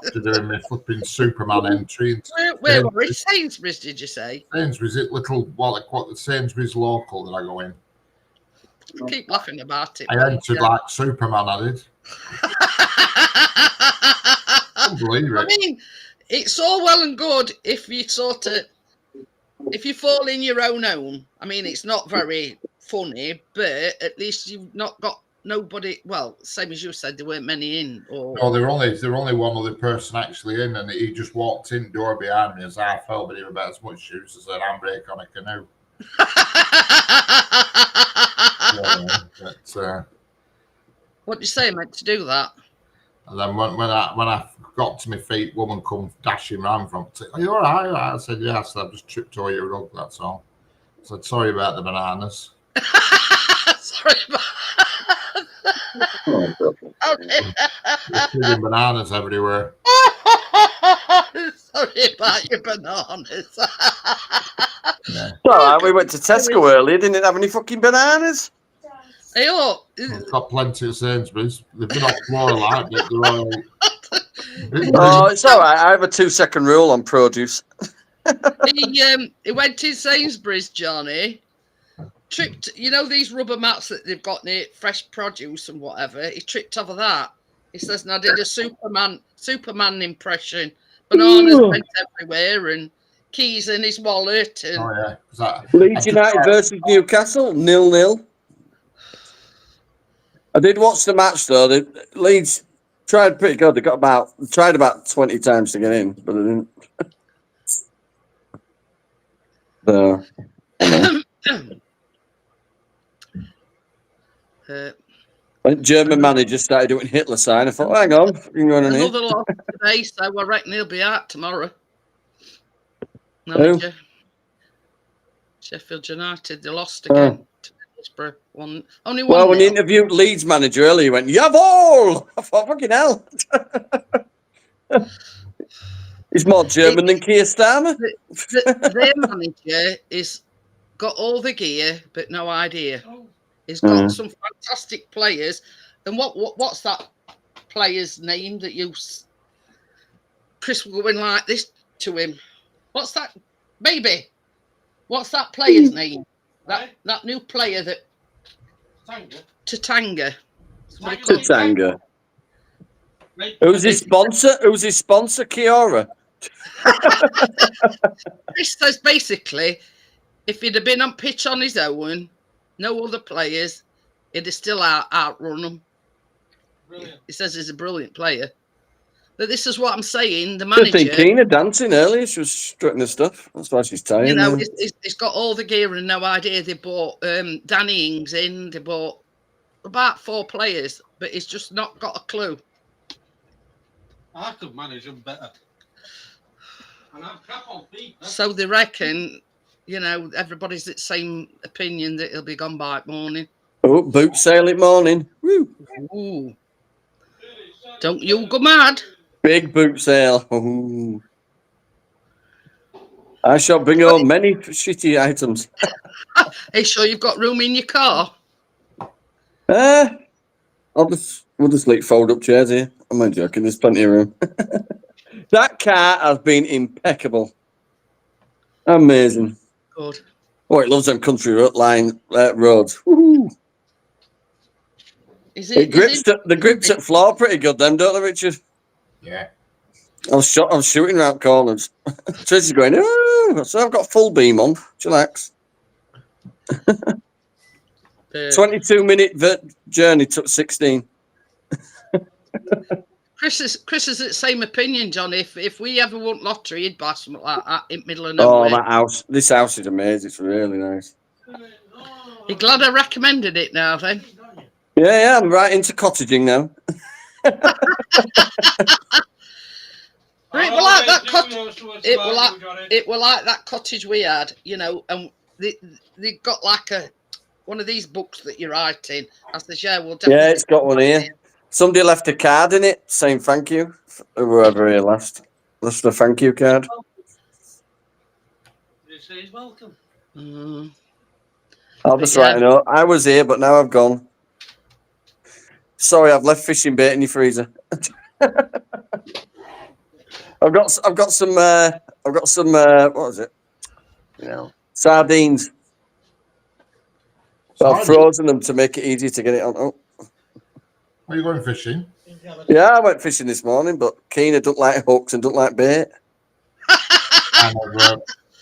After doing my flipping Superman entry. Where were it? Sainsbury's, did you say? Sainsbury's, it little what the Sainsbury's local that I go in. I keep laughing about it. I entered like Superman. I did. I can't believe it. I mean, it's all well and good if you fall in your own home. I mean, it's not very funny, but at least you've not got nobody. Well, same as you said, there weren't many in. No, there were only one other person actually in, and he just walked in door behind me as I fell, but he was about as much shoes as an handbrake on a canoe. What did you say? I meant to do that. And then when I got to my feet, woman come dashing round from. Are you all right? I said, yeah. I said, I've just tripped over your rug. That's all. I said, sorry about the bananas. Sorry about There's bananas everywhere. Sorry about your bananas. Yeah. All right, we went to Tesco earlier. Didn't have any fucking bananas. Hey, I've got plenty of Sainsbury's. They've been off floor like that. Oh, it's all right. I have a 2-second rule on produce. he went to Sainsbury's, Johnny. Tripped, you know these rubber mats that they've got near fresh produce and whatever. He tripped over that He says, and I did a Superman impression. Bananas went everywhere and keys in his wallet. And Oh yeah. 'Cause I Leeds did United try- versus Newcastle, 0-0. I did watch the match though. Leeds tried pretty good. They tried about 20 times to get in, but they didn't. So, when German manager started doing Hitler sign, I thought, hang on, you can go on in here. another loss today, so I reckon he'll be out tomorrow. Manager. Sheffield United, they lost again to Middlesbrough. Only one. Well, when he interviewed Leeds manager earlier, he went, Jawohl! I thought, fucking hell. He's more German than Keir Starmer. Their manager is got all the gear, but no idea. Oh, He's got some fantastic players. And what's that player's name that you... Chris will go in like this to him. What's that? Baby. What's that player's name? That new player that... Tatanga. Tatanga. Who's his sponsor? Kiora. Chris says basically, if he'd have been on pitch on his own, no other players, he'd have still outrun them. brilliant. He says he's a brilliant player. But this is what I'm saying. The manager, I've been Keena dancing earlier. She was strutting the stuff. That's why she's tired. you know, now. he's got all the gear and no idea. They bought Danny Ings in. They bought about 4 players, but he's just not got a clue. I could manage them better. And I'm crap on FIFA. So they reckon, you know, everybody's the same opinion that he'll be gone by morning. Oh, boot sale at morning. Woo. Ooh. Don't you go mad. Big boot sale. Ooh. I shall bring home many shitty items. Are you sure you've got room in your car? We'll just like fold up chairs here. I'm not joking. There's plenty of room. That car has been impeccable. Amazing. Good. Oh, it loves them country line roads. Woo-hoo. The grips at floor pretty good, them, don't they, Richard? Yeah. I was shooting around corners. Tracy's going, oh, so I've got full beam on. Chillax. 22-minute journey took 16. Chris is the same opinion, John. If we ever won lottery, he'd buy something like that in middle of nowhere. Oh, that house. This house is amazing. It's really nice. You glad I recommended it now, then? Yeah, I'm right into cottaging now. It were like that cottage. It were like that cottage we had, you know, and they got like one of these books that you write in. I said, yeah, we'll definitely. Yeah, it's got one here. Somebody left a card in it saying thank you. Whoever here left a thank you card. You say he's welcome. I'll just write a note. I was here, but now I've gone. Sorry, I've left fishing bait in your freezer. I've got some what is it? You know, sardines. So I've frozen them to make it easy to get it on. Oh. Are you going fishing? Yeah, I went fishing this morning, but Keena don't like hooks and don't like bait.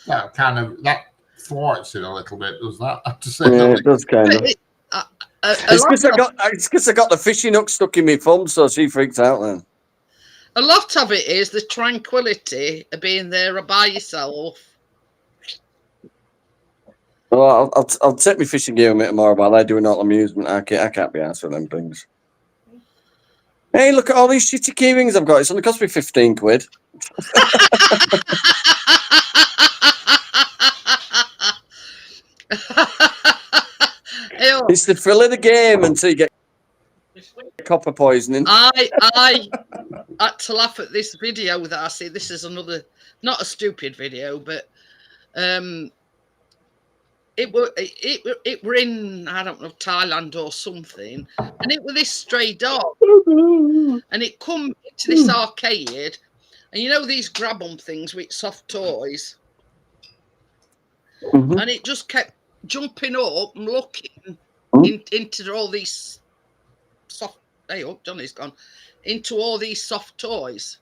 That thwarts it a little bit, does that? I have to say Yeah, that. it does kind of. It's because I got the fishing hook stuck in my thumb, so she freaked out then. A lot of it is the tranquility of being there by yourself. Well, I'll take my fishing gear with me tomorrow while I do an alt amusement. I can't be asked for them things. Hey, look at all these shitty key rings I've got. It's only cost me 15 quid. It's the thrill of the game until you get copper poisoning. I had to laugh at this video that I see. This is another, not a stupid video, but it were in, I don't know, Thailand or something, and it was this stray dog, and it come to this arcade, and you know these grab-on things with soft toys, and it just kept jumping up and looking into all these soft hey up, Johnny's gone, into all these soft toys.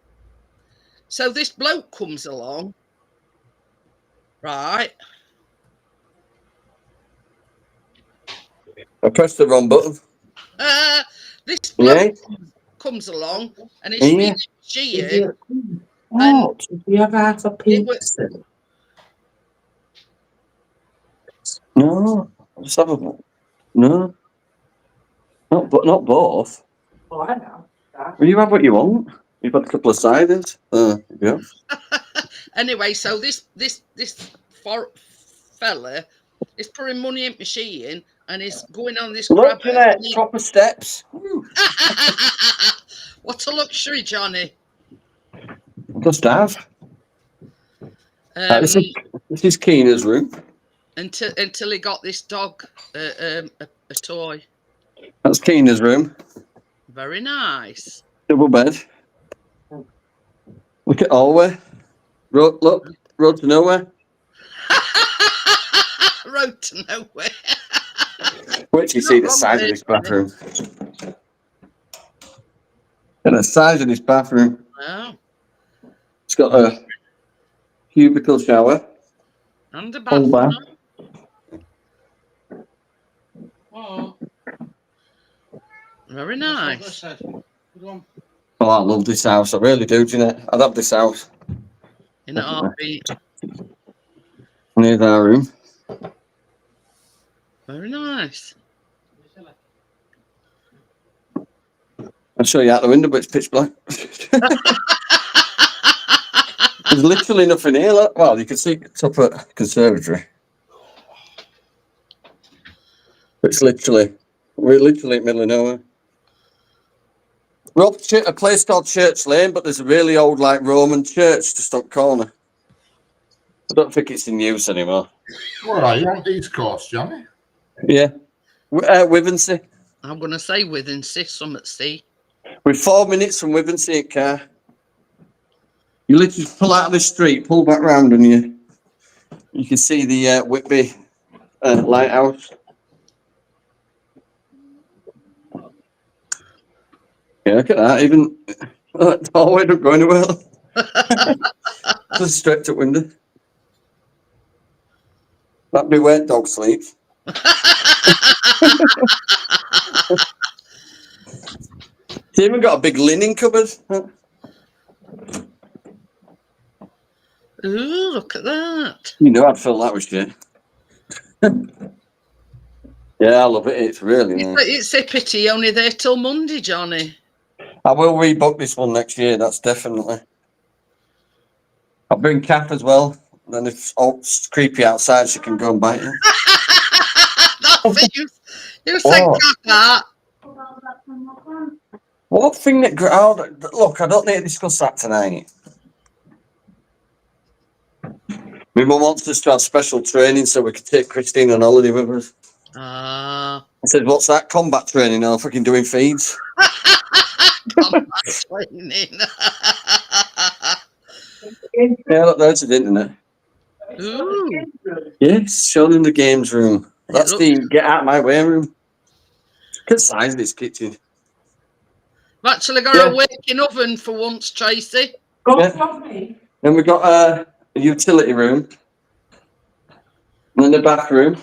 So this bloke comes along, right? I pressed the wrong button. This bloke Yeah. comes along and he's Yeah. feeling Sheehan. Oh, do you have half a It was- pizza? No. Let's have a no. Not both. Oh, I know. Well, you have what you want. You've had a couple of ciders. Yeah. Anyway, so this fella is putting money in machine and is going on this Look, grabber. Jeanette, proper steps. Woo. What a luxury, Johnny. Just have. This is Keena's room. Until he got this dog a toy. That's Keena's room. Very nice. Double bed. Look at Alway. Road to nowhere. Road to nowhere. Wait till you see the size of this bathroom. And the size of this bathroom. Oh, It's got a cubicle shower. and a Full bathroom. bath. Oh, Very that's what I nice. said. Good one. Oh, I love this house. I really do, Jeanette. I'd have this house. In a heartbeat. And here's our room. Very nice. I'll show you out the window, but it's pitch black. There's literally nothing here. Look. Well, you can see it's up at conservatory. But we're literally in the middle of nowhere. We're up a place called Church Lane, but there's a really old, like, Roman church just up corner. I don't think it's in use anymore. Where are you on the East Coast, Johnny? Yeah. Wivensey. I'm going to say within some at sea. We're 4 minutes from Wivensey in car. You literally pull out of the street, pull back round, and you can see the Whitby lighthouse. Yeah, look at that. Even doorway don't go anywhere. Just straight up window. That'd be where dog sleeps. It's even got a big linen cupboard. Ooh, look at that. You know I'd fill that with shit. Yeah, I love it. It's really nice. It's a pity only there till Monday, Johnny. I will rebook this one next year, that's definitely. I'll bring Kath as well. Then if it's creepy outside, she can go and bite it. That's it. You said Oh. that. What thing that... look, I don't need to discuss that tonight. My mum wants us to have special training so we can take Christine on holiday with us. Ah, I said, what's that? Combat training? I'm fucking doing feeds. combat training. Yeah, look, there's the internet. Ooh, Yes, show them the games room. That's It the get out my way room. Look at the size of this kitchen. I've actually got Yeah. a working oven for once, Tracy. Go Yeah. from me. Then we've got a utility room. And then the bathroom.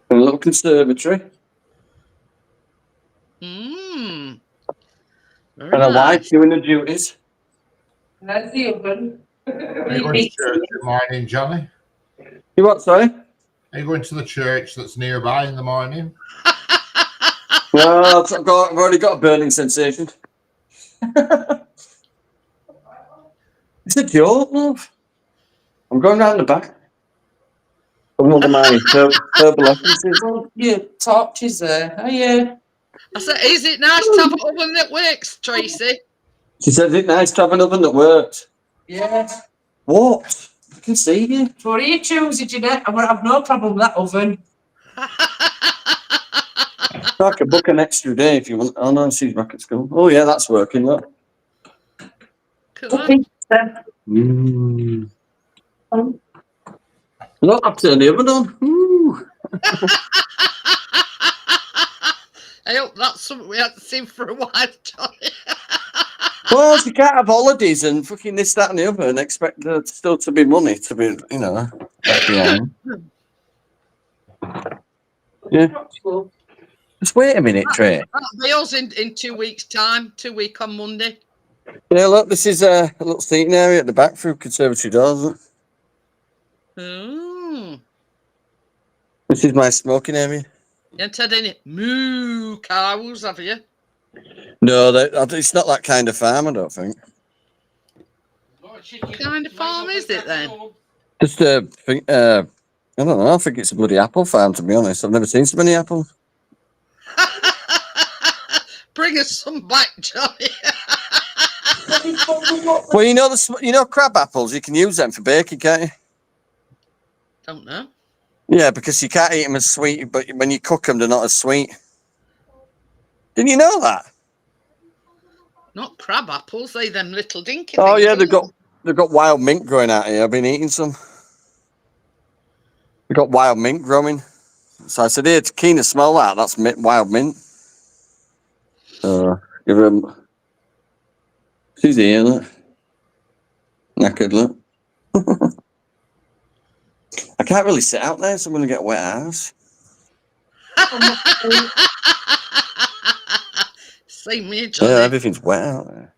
And a little conservatory. Mmm. Very And a nice. wife doing the duties. That's the oven. Are you going to church in the morning, Johnny? You what, sorry? Are you going to the church that's nearby in the morning? No, I've already got a burning sensation. It's a joke, love. I'm going round the back. From one of my herbal essences. Oh, your torches there. Oh, yeah. I said, is it nice to have an oven that works, Tracy? She said, it's nice to have an oven that works. Yeah. What? I can see you. What are you choosing, Jeanette? I won't have no problem with that oven. I could book an extra day if you want. Oh no, she's back at school. Oh yeah, that's working. Look. Look at that. Pizza. Mm. Look, I've turned the oven on. Ooh. I hope that's something we haven't seen for a while, Johnny. Well, you can't have holidays and fucking this, that, and the other, and expect there still to be money to be, you know, left behind. Yeah. Just wait a minute, Trey. That'll be us in 2 weeks' time. 2 week on Monday. Yeah, look, this is a little seating area at the back through conservatory doors. Look. Ooh. This is my smoking area. You haven't had any moo cows, have you? No, it's not that kind of farm, I don't think. Got a chicken What kind of right farm up is the it then? backyard. Just I don't know. I think it's a bloody apple farm, to be honest. I've never seen so many apples. Bring us some back, Johnny. Well, you know crab apples. You can use them for baking, can't you? Don't know. Yeah, because you can't eat them as sweet, but when you cook them, they're not as sweet. Didn't you know that? Not crab apples, they them little dinky Oh things, yeah, isn't they've got wild mint growing out here. I've been eating some. They've got wild mint growing. So I said, "Here, to keen to smell that. That's wild mint." Give him. She's here, look. Knackered, look. I can't really sit out there, so I'm going to get a wet ass. Same me, Johnny. Yeah, everything's wet out there.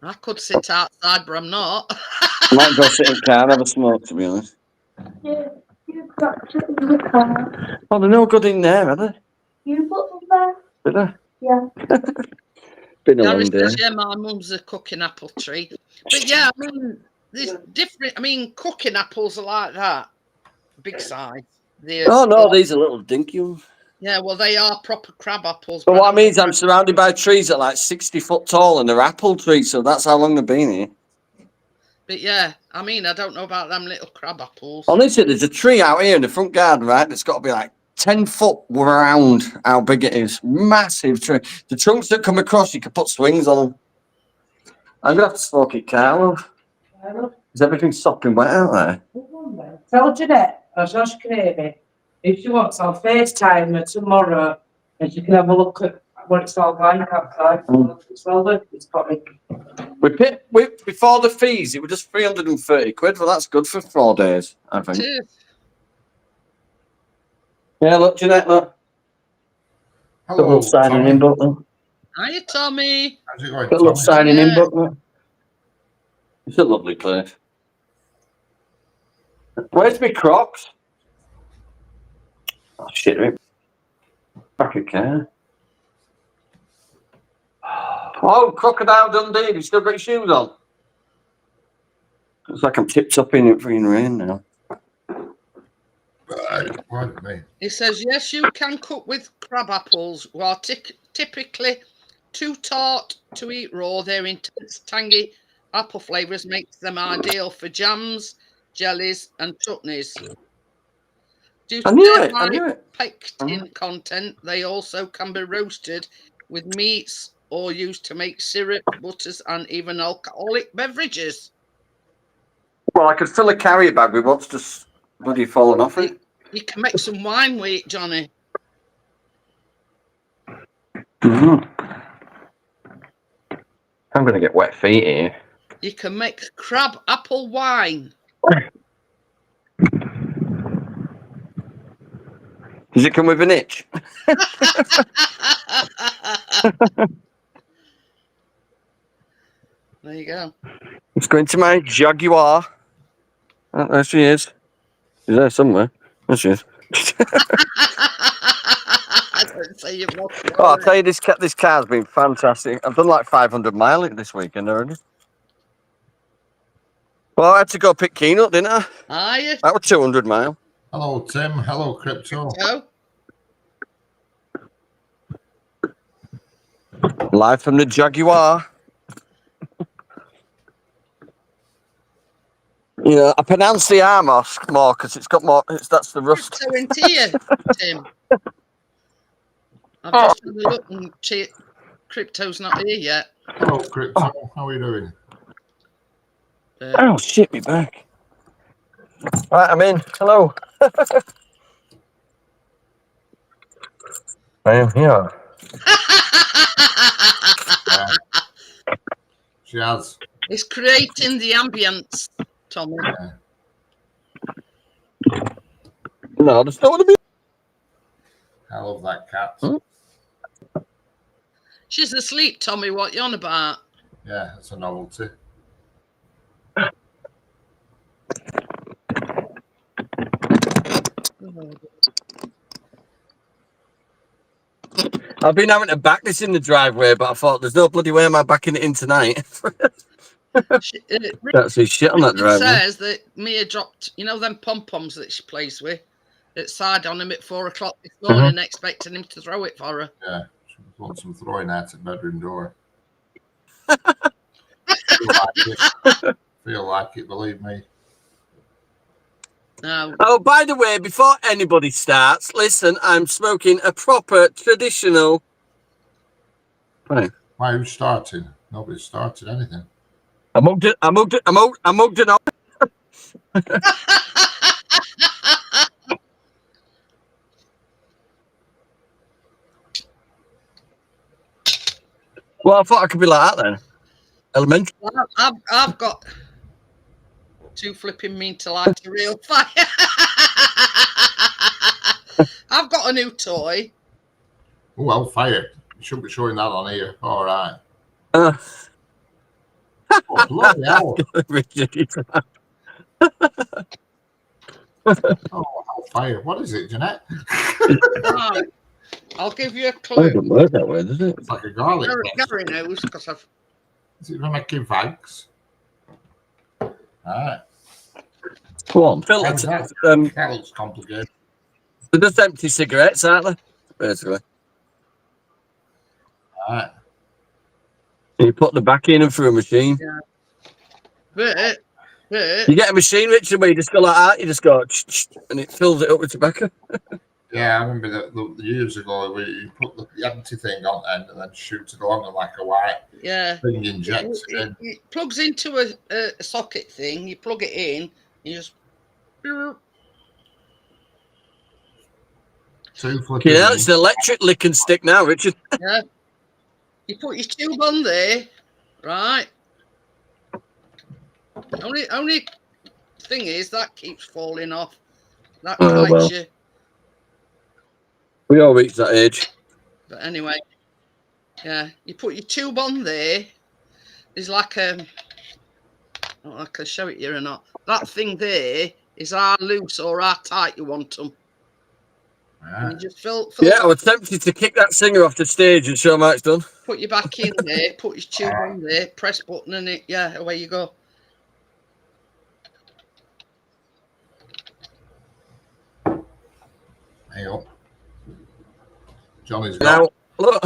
I could sit outside, but I'm not. I might go sit in the car and have a smoke, to be honest. Yeah, you've got to in the car. Oh, they're no good in there, are they? You put them there? Did they? Yeah. Been a Gary long day. says, yeah, my mum's a cooking apple tree. But yeah, I mean, there's different. I mean, cooking apples are like that, big size. Oh no, these are little dinky ones. Yeah, well, they are proper crab apples. But what I mean is I'm surrounded by trees that are like 60 foot tall and they're apple trees, so that's how long they've been here. But yeah, I mean, I don't know about them little crab apples. Honestly, there's a tree out here in the front garden, right? That's got to be like 10 foot round how big it is. Massive tree. The trunks that come across, you can put swings on them. I'm going to have to smoke it, Carlo. Is everything sopping wet out there? Tell Jeanette, I know she can hear me. If she wants, I'll FaceTime her tomorrow and she can have a look at what it's all like outside. It's all good. It's probably. We before the fees, it was just 330 quid. Well, that's good for 4 days, I think. Cheers. Yeah, look, Jeanette, look. Got a Hello, little signing in book, look. Hiya, Tommy. How's it going, Got a little Tommy? signing in Yeah. book, look. It's a lovely place. Where's my Crocs? Oh, shit, Rick. Back at car. Oh, Crocodile Dundee. Have you still got your shoes on? Looks like I'm tipped up in it freaking rain now. Pardon me. He says, yes, you can cook with crab apples, who are typically too tart to eat raw. Their intense, tangy apple flavours makes them ideal for jams, jellies, and chutneys. Due I to knew their it. I high knew it. pectin content, they also can be roasted with meats or used to make syrup, butters, and even alcoholic beverages. Well, I could fill a carrier bag with what's just bloody fallen off it. You can make some wine with it, Johnny. I'm going to get wet feet here. You can make crab apple wine. Does it come with an itch? There you go. It's going to my Jaguar. Oh, there she is. She's there somewhere. There she is. I don't say you've lost it. Oh, I'll tell you, this car's been fantastic. I've done like 500 miles this weekend already. Well, I had to go pick Keen up, didn't I? Are you? That was 200 miles. Hello, Tim. Hello, Crypto. Joe? Live from the Jaguar. You know, I pronounce the R more because it's got more. That's the rust. Crypto into you, Tim. I've just had a look and Crypto's not here yet. Hello, Crypto. How are you doing? Oh shit, me back. Right, I'm in. Hello. I am here. She has. It's creating the ambience, Tommy. Yeah. No, I just don't want to be. I love that cat. Hmm? She's asleep, Tommy. What you on about? Yeah, it's a novelty. I've been having to back this in the driveway, but I thought there's no bloody way am I backing it in tonight. That's his shit on that It driveway. says that Mia dropped, you know, them pom poms that she plays with, that side on him at 4 o'clock this morning, expecting him to throw it for her. Yeah, she wants some throwing out at bedroom door. Feel like it, believe me. No. Oh, by the way, before anybody starts, listen, I'm smoking a proper traditional. Right. Why, who's starting? Nobody's started anything. I mugged it. I mugged it up. Well, I thought I could be like that then. Elementary. Well, I've got too flipping mean to light a real fire. I've got a new toy. Oh, well, fire. You shouldn't be showing that on here. All right. Uh, Oh, bloody hell. Richard, Oh, fire. What is it, Jeanette? Right. I'll give you a it clue. doesn't work that way, does it? It's like a garlic. Gary knows because I've. Is it for making fags? All right. Go on, Phil. That looks complicated. They're just empty cigarettes, aren't they? Basically. All right. You put the back in and through a machine. Yeah. But You get a machine, Richard, where you just go like that, you just go, and it fills it up with tobacco. Yeah, I remember that the years ago where you put the empty thing on end and then shoot it along with like a white yeah, thing, injects it in. it plugs into a socket thing. You plug it in. You just. Two flipping. Yeah, it's an electric lick and stick now, Richard. Yeah. You put your tube on there, right? Only thing is that keeps falling off. That Oh, bites well. you. We all reach that age. But anyway, yeah, you put your tube on there. There's like I don't know if I can show it you or not. That thing there is how loose or how tight you want them. And you just fill Yeah, I was tempted to kick that singer off the stage and show him how it's done. put your back in there, put your tube on there, press button, and it, yeah, away you go. Hang on. Johnny's Now, got. look.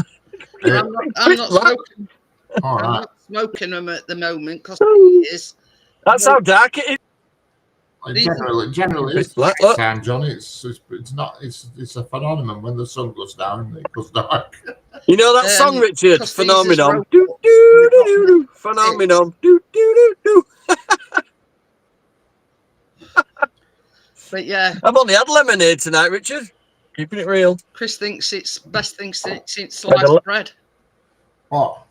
Yeah. I'm not smoking. All I'm right. not smoking them at the moment because it is. That's how dark it is. Generally, it's Look, look. time, Johnny. It's not. It's a phenomenon when the sun goes down. It goes dark. You know that song, Richard? 'cause these is Phenomenon. road- Do, do, do, do, do. Phenomenon. Do, do, do, do. But yeah, I've only had lemonade tonight, Richard. Keeping it real. Chris thinks it's best thing since Yeah, sliced bread. Oh,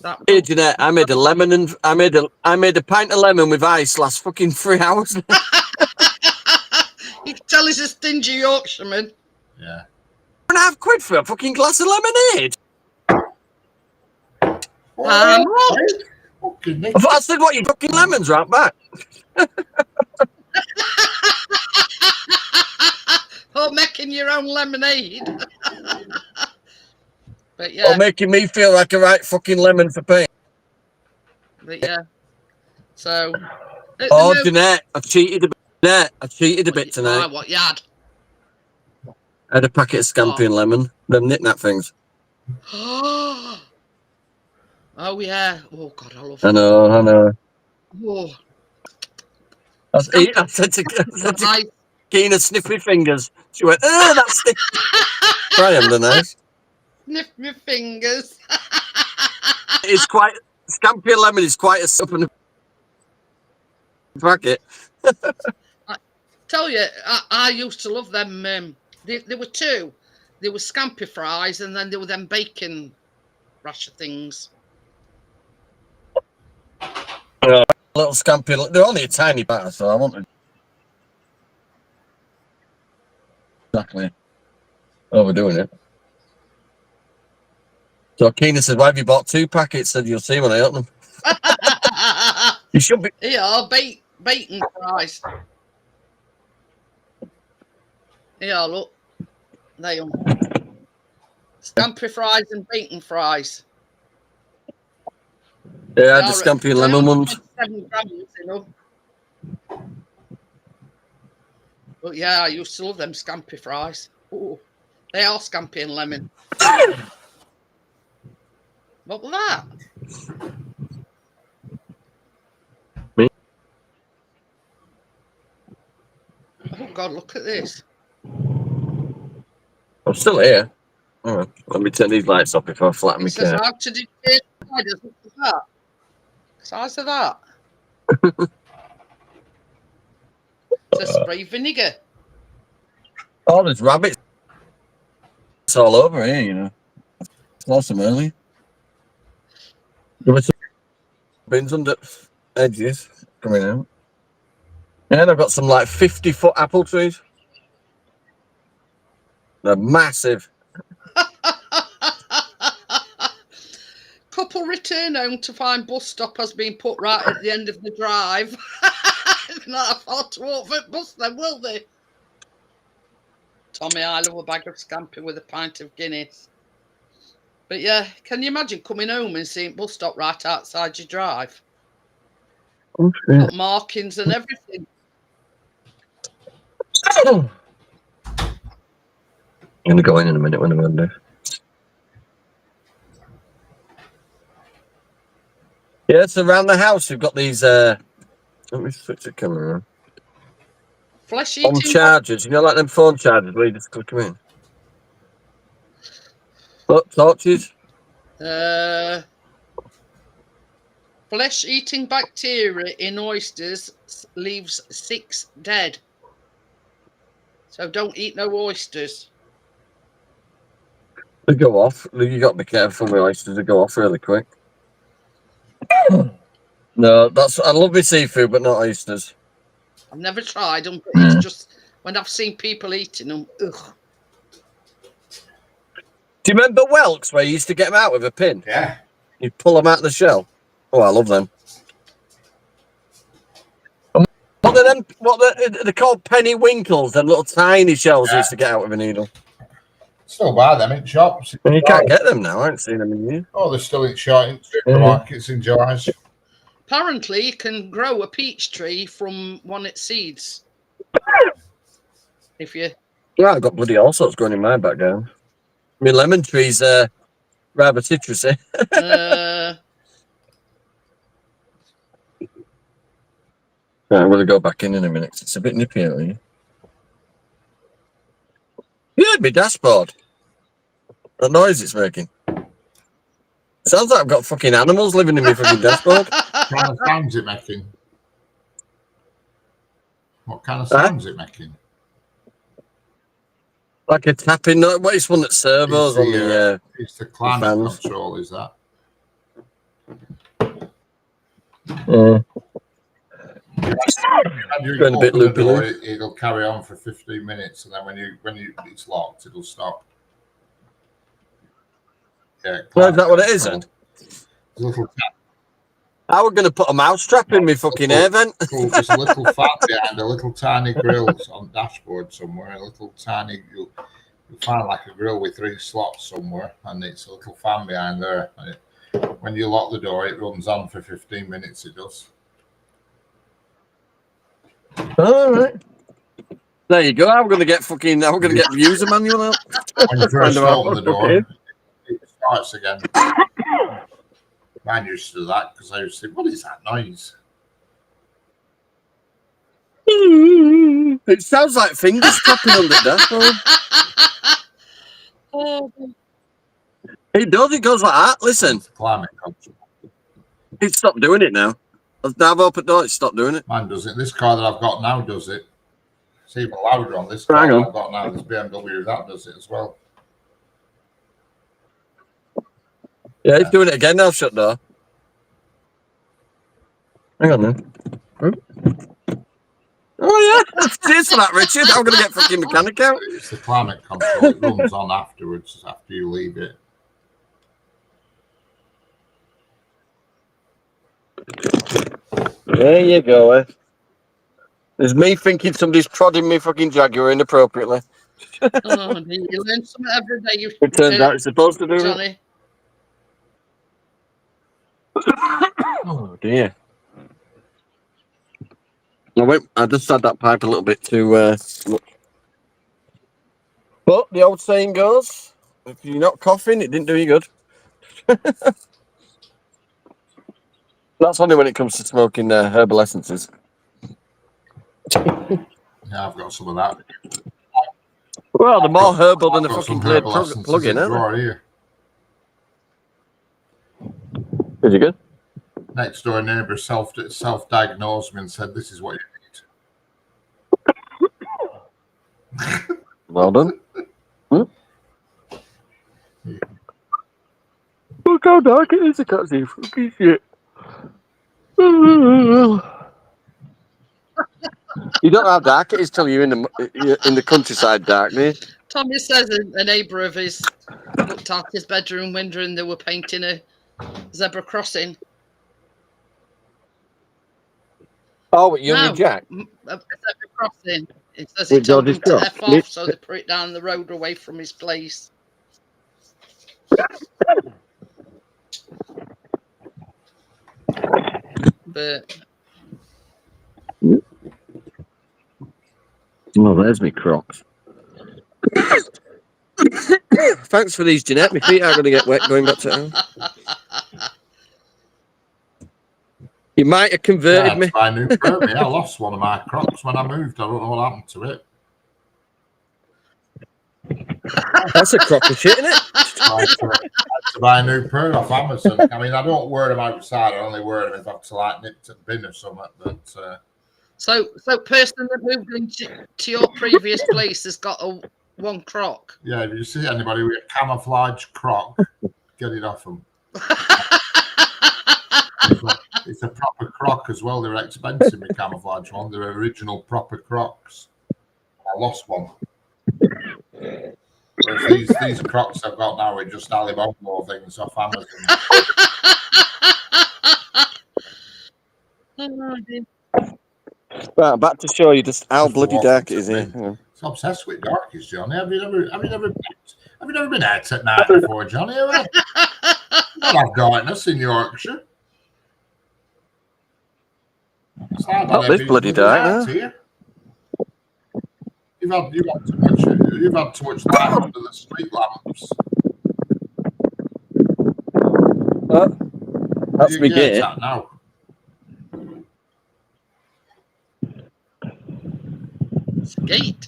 That Hey, Jeanette, I made a lemon and I made a pint of lemon with ice last fucking 3 hours. you can tell he's a stingy Yorkshireman. yeah. £1.5 for a fucking glass of lemonade. Fucking Nick. I thought I said, what, you fucking lemons right back? Or making your own lemonade. But Or yeah, making me feel like a right fucking lemon for pain. but yeah. So. at the Oh, moment- Jeanette, I cheated a bit. Jeanette, I cheated a bit Why, tonight. what you had? I had a packet of Scampi and lemon. Them knick-knack things. Oh yeah. Oh God, I love I it. know. Oh, I said to I, Keena, sniff my fingers. She went, oh, that's stiff. Try them, the nice. sniff my fingers. It's quite, Scampi and lemon is quite a sup in a packet. Tell you, I used to love them. There were two. There were scampi fries, and then there were them bacon rasher things. Little scampi. They're only a tiny batter, so I wanted exactly overdoing it. So Keena said, "Why have you bought 2 packets?" Said, "You'll see when I open them." You should be. Yeah, bacon fries. Yeah, look. They are. Scampi fries and bacon fries. Yeah, the scampi and lemon ones. 7 grams, you know. But yeah, I used to love them scampi fries. Ooh, they are scampi and lemon. What was that? Me? Oh God, look at this. I'm still here. All right, let me turn these lights off before I flatten my It says car. how to dictate spiders. Look at that. Size of that. It's a spray vinegar. Oh, there's rabbits all over here, you know. It's awesome early. There were some bins under edges coming out. And I've got some like 50-foot apple trees. They're massive. Couple return home to find bus stop has been put right at the end of the drive. They're not afford to walk for bus then, will they? Tommy, I love a bag of scampi with a pint of Guinness. But yeah, can you imagine coming home and seeing bus stop right outside your drive? Oh, shit. Got markings and everything. I'm going to go in a minute when I'm under. Yeah, so around the house we've got these, let me switch the camera on. Flesh On eating. chargers, you know, like them phone chargers where you just click them in. Look, torches. Flesh eating bacteria in oysters leaves 6 dead. So don't eat no oysters. They go off. You got to be careful with oysters. They go off really quick. No, I love my seafood, but not oysters. I've never tried them, but it's just when I've seen people eating them, ugh. Do you remember whelks where you used to get them out with a pin? Yeah. You pull them out of the shell. Oh, I love them. What are them? They're called penny winkles. Them little tiny shells you used to get out with a needle. Still buy them in shops. And you can't get them now. I haven't seen them in years. Oh, they're still in short in supermarkets in jars. Apparently, you can grow a peach tree from one its seeds. If you... Yeah, I've got bloody all sorts going in my background. My lemon tree's rather citrusy. Right, I'm going to go back in a minute. It's a bit nippy out here. You heard me dashboard. That noise it's making. Sounds like I've got fucking animals living in my fucking dashboard. What kind of sounds it making? What kind of sounds it making? Like a tapping noise. What is one that servos on the... It's the climate fans. control, is that? Going a bit loopy. It'll carry on for 15 minutes, and then when it's locked, it'll stop. Yeah. Well, is that what it is then? Little I was going to put a mousetrap in my fucking air vent. There's a little fan behind a little tiny grill on the dashboard somewhere. A little tiny, you'll find like a grill with 3 slots somewhere, and it's a little fan behind there. And when you lock the door, it runs on for 15 minutes. It does. All right. There you go. I'm going to get the user manual out. When you first open the door, it starts again. I'm used to that because I used to think, what is that noise? It sounds like fingers tapping on the dashboard. It does. It goes like that. Listen. Climate control. It stopped doing it now. Now I've opened the door. It stopped doing it. Mine does it. This car that I've got now does it. It's even louder on this car Hang on. that I've got now. This BMW that does it as well. Yeah, it's doing it again now. Shut door. Hang on then. Oh yeah, cheers for that, Richard. I'm gonna get fucking mechanic out. It's the climate control. It runs on afterwards after you leave it. There you go. There's me thinking somebody's prodding me fucking Jaguar inappropriately. Oh, you learn something every day. It turns out it's supposed to do it. Johnny. Oh dear. I just had that pipe a little bit too much. But the old saying goes, if you're not coughing, it didn't do you good. That's only when it comes to smoking herbal essences. Yeah, I've got some of that. Well, the more herbal than a I've got fucking some blade herbal essences plug-in, in aren't drawer here. they? Is it good? Next door neighbour self-diagnosed me and said, "This is what you need." Well done. Look how dark it is, I can't see fucking shit. You don't know how dark it is till you're in the countryside dark, do you? Tommy says a neighbour of his looked out his bedroom window and they were painting a zebra crossing. Oh, what, you No, and Jack? A zebra crossing. It says he With told him George's to dog? F off, so they put it down the road away from his place. But Oh, there's me Crocs. Thanks for these, Jeanette. My feet are going to get wet going back to town. You might have converted me. I knew Kirby. I lost one of my Crocs when I moved. I don't know what happened to it. That's a crock of shit, isn't it? I had to buy a new pair off Amazon. I mean, I don't wear them outside. I only wear them if I've to like nip to the bin or something. But so person that moved into your previous place has got one Croc. yeah, if you see anybody with a camouflage Croc, get it off them. It's a proper Croc as well. They're expensive, the camouflage one. They're original proper Crocs. I lost one. Whereas these Crocs I've got now are just Alibaba things off Amazon. Oh, dear. Right, back to show you just how Just bloody walk dark it into is the here. bin. Hang on. It's obsessed with darkies, Johnny. Have you never been out at night before, Johnny? Have you? Not have darkness in Yorkshire. It's like Not this bloody dark, no. here. You've had too much light under the street lamps. That's You me get gate. that now. It's a gate.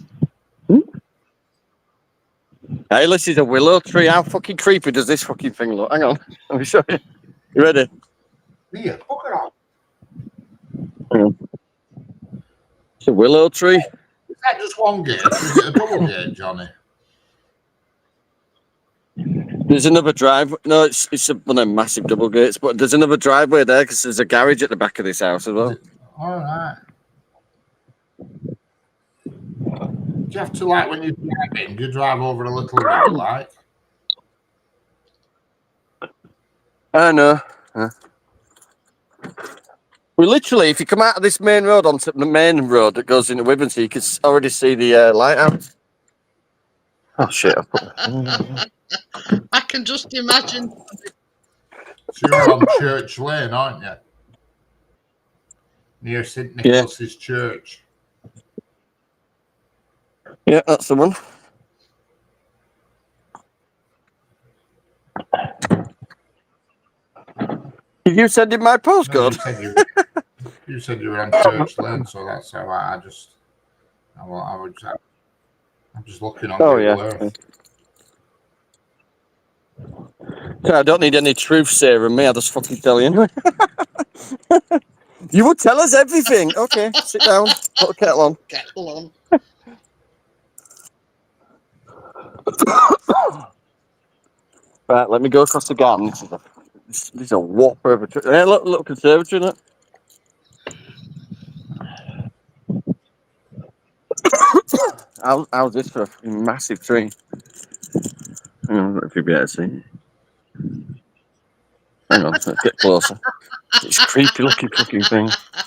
Hey, this is a willow tree. How fucking creepy does this fucking thing look? Hang on. Let me show you. You ready? Here, look at that. Hang on. It's a willow tree. Is that just one gate? Is it a double gate, Johnny? There's another driveway. No, it's one of them massive double gates, but there's another driveway there because there's a garage at the back of this house as well. All right. Do you have to, like, when you drive in, do you drive over a little bit, like? I know. We literally, if you come out of this main road onto the main road that goes into Wivensey, you can already see the lighthouse. Oh shit! I can just imagine. So you're on Church Lane, aren't you? Near St. Nicholas's Church. Yeah, that's the one. Did you send in my postcode? No, you said you were on Church Lane, so that's how I'm just looking on Oh, Google yeah. Earth. I don't need any truth serum, me. I just fucking tell you. You would tell us everything. Okay, sit down. Put a kettle on. Kettle on. Right, let me go across the garden. This is a whopper of a tree. Hey, look, conservatory, isn't it? How's this for a massive tree? Hang on, if you'll be able to see. Hang on, let's get closer. It's creepy looking fucking thing. I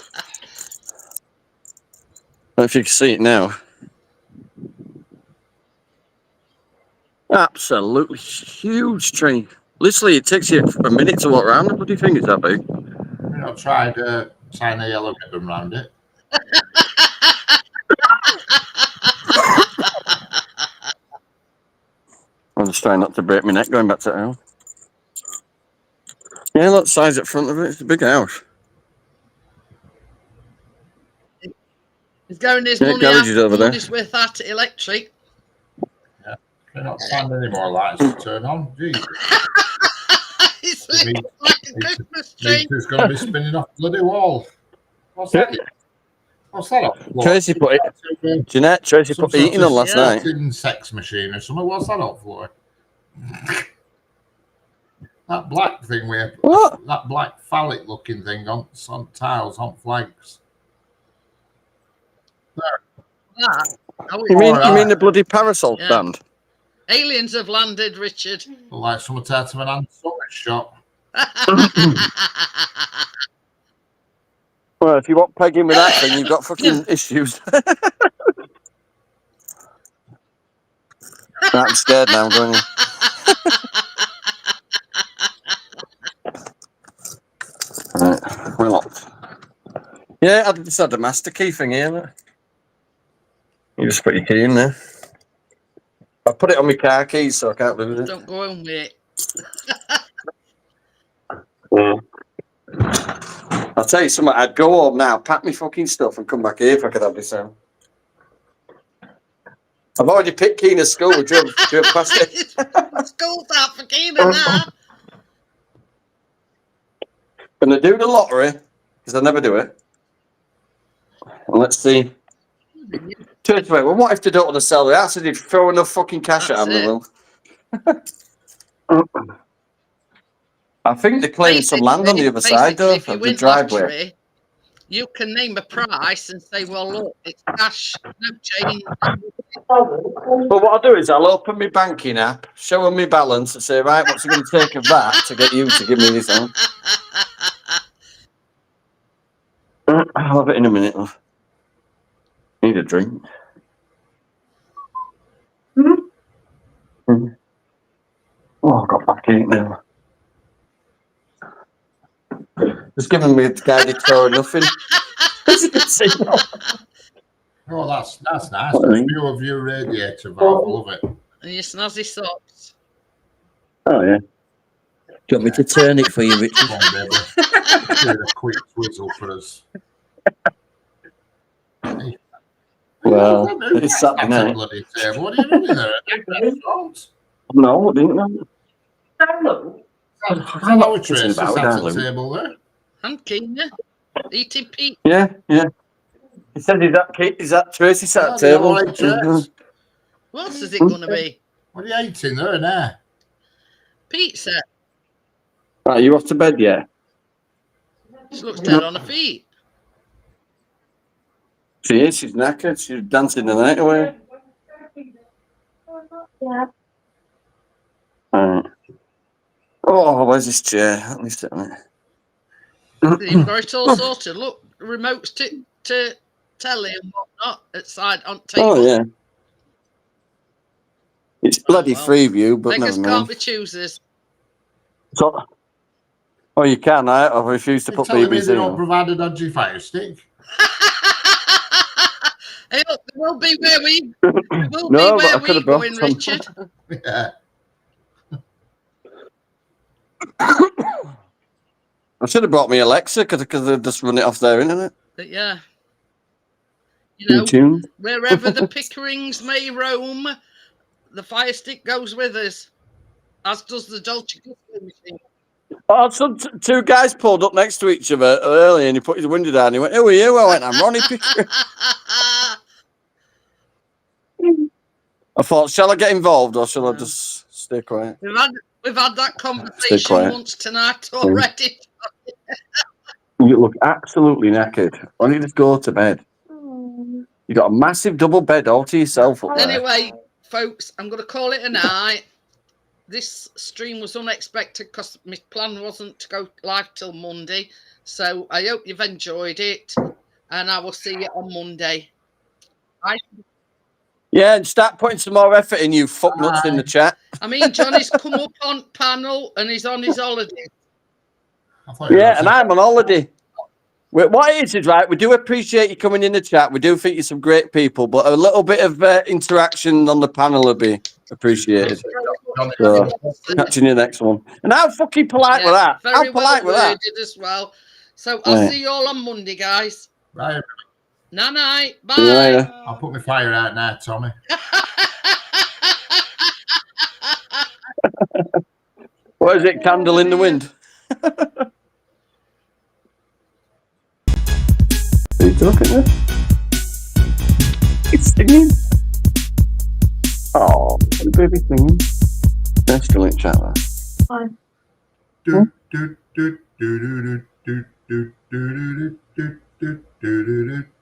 don't know if you can see it now. Absolutely huge tree. Literally, it takes you a minute to walk around the bloody thing. It's that big. I've tried tying a yellow ribbon around it. I'm just trying not to break my neck going back to the house. Yeah, look, the size at front of it. It's a big house. He's going his Yeah, money garage is over there. money's worth at electric. They're not finding any more lights to turn on. Jesus. It's Me- like a Christmas tree. It's going to be spinning off the bloody wall. What's that? What's that off the wall? Tracy put it. Jeanette, Tracy Some put the sort eating of on last night. floating sex machine or something. What's that up for? That black thing with What? that black phallic looking thing on tiles on flags. That. Oh, You mean Alright. the bloody parasol Yeah. stand? aliens have landed, Richard. Like someone out of an antique shop. Well, if you want pegging with that thing, you've got fucking issues. Right, I'm scared now. I'm going in. Right, we're locked. Yeah, I just had a master key thing here. Look. You just put your key in there. I put it on my car keys so I can't lose it. Don't go home with it. Yeah. I'll tell you something, I'd go home now, pack my fucking stuff and come back here if I could have this out. I've already picked Keena's school. We drove past it. School's out for Keena now. Gonna do the lottery, because I never do it. And let's see. Turns away, well, what if they don't want to sell the house? They'd throw enough fucking cash at That's them. I think they're claiming some land on the other side, though, if you of the win driveway. lottery, you can name a price and say, well, look, it's cash, no change. But what I'll do is I'll open my banking app, show them my balance, and say, right, what's it going to take of that to get you to give me this out? I'll have it in a minute, love. Need a drink. Mm. Oh, I've got back in now. Just giving me a guided tour of nothing. As you can see. Oh, that's nice. What do you mean? View of your radiator valve. I love it. And your snazzy socks. Oh, yeah. Do you want me to turn it for you, Richard? Come on, baby. Do a quick twizzle for us. Well, Who it's sat Saturday at the night. bloody table? What are you doing there? No, I didn't know. Hello, Tracy. It's Sat about at down, the Lou. table there. And Keena. Eating Pete. Yeah. He said, is that Tracy sat at the Yeah, table? right, Trace. What else is it going to be? What are you eating there now? Pizza. Right, you off to bed yet? She looks dead on her feet. She is, she's knackered. She's dancing the night away. Yeah. Alright. Oh, where's this chair? Let me sit on it. You've got it all sorted. Look, remotes to telly and whatnot outside on table. Oh, yeah. It's bloody well. free view, but Beggars never can't mind. be choosers. So, oh, you can. I refuse to You're put telling me BBC they don't on. provide a dodgy fire stick? Hey, look, there will be where we will No, be but I where could we have brought going, some. Richard. Yeah. I should have brought me Alexa because they just run it off their internet. But yeah. You know, Tune. wherever the Pickerings may roam, the fire stick goes with us, as does the Dolce Gusto machine. Oh, some two guys pulled up next to each other early, and he put his window down. He went, "Who are you?" I went, "I'm Ronnie Pickering." I thought, shall I get involved or shall I just stay quiet? We've had that conversation quiet. once tonight already. You look absolutely knackered. Why don't you just go to bed? You got a massive double bed all to yourself up there. Anyway, folks, I'm going to call it a night. This stream was unexpected because my plan wasn't to go live till Monday. So I hope you've enjoyed it, and I will see you on Monday. Yeah, and start putting some more effort in, you fucknuts in the chat. I mean, Johnny's come up on panel and he's on his holiday. Yeah, and I'm on holiday. What it is right, we do appreciate you coming in the chat. We do think you're some great people, but a little bit of interaction on the panel would be appreciated. So, catching you next one. And how fucking polite with that? Very How polite well with that? worded as well. So I'll see you all on Monday, guys. Right. Night. Bye. Yeah. I'll put my fire out now, Tommy. What is it? Candle in the wind. Are you talking there? It's singing. Oh, the baby singing. They're still in chat there. Fine. Do, do, do, do, do, do, do, do, do, do, do, do, do, do, do.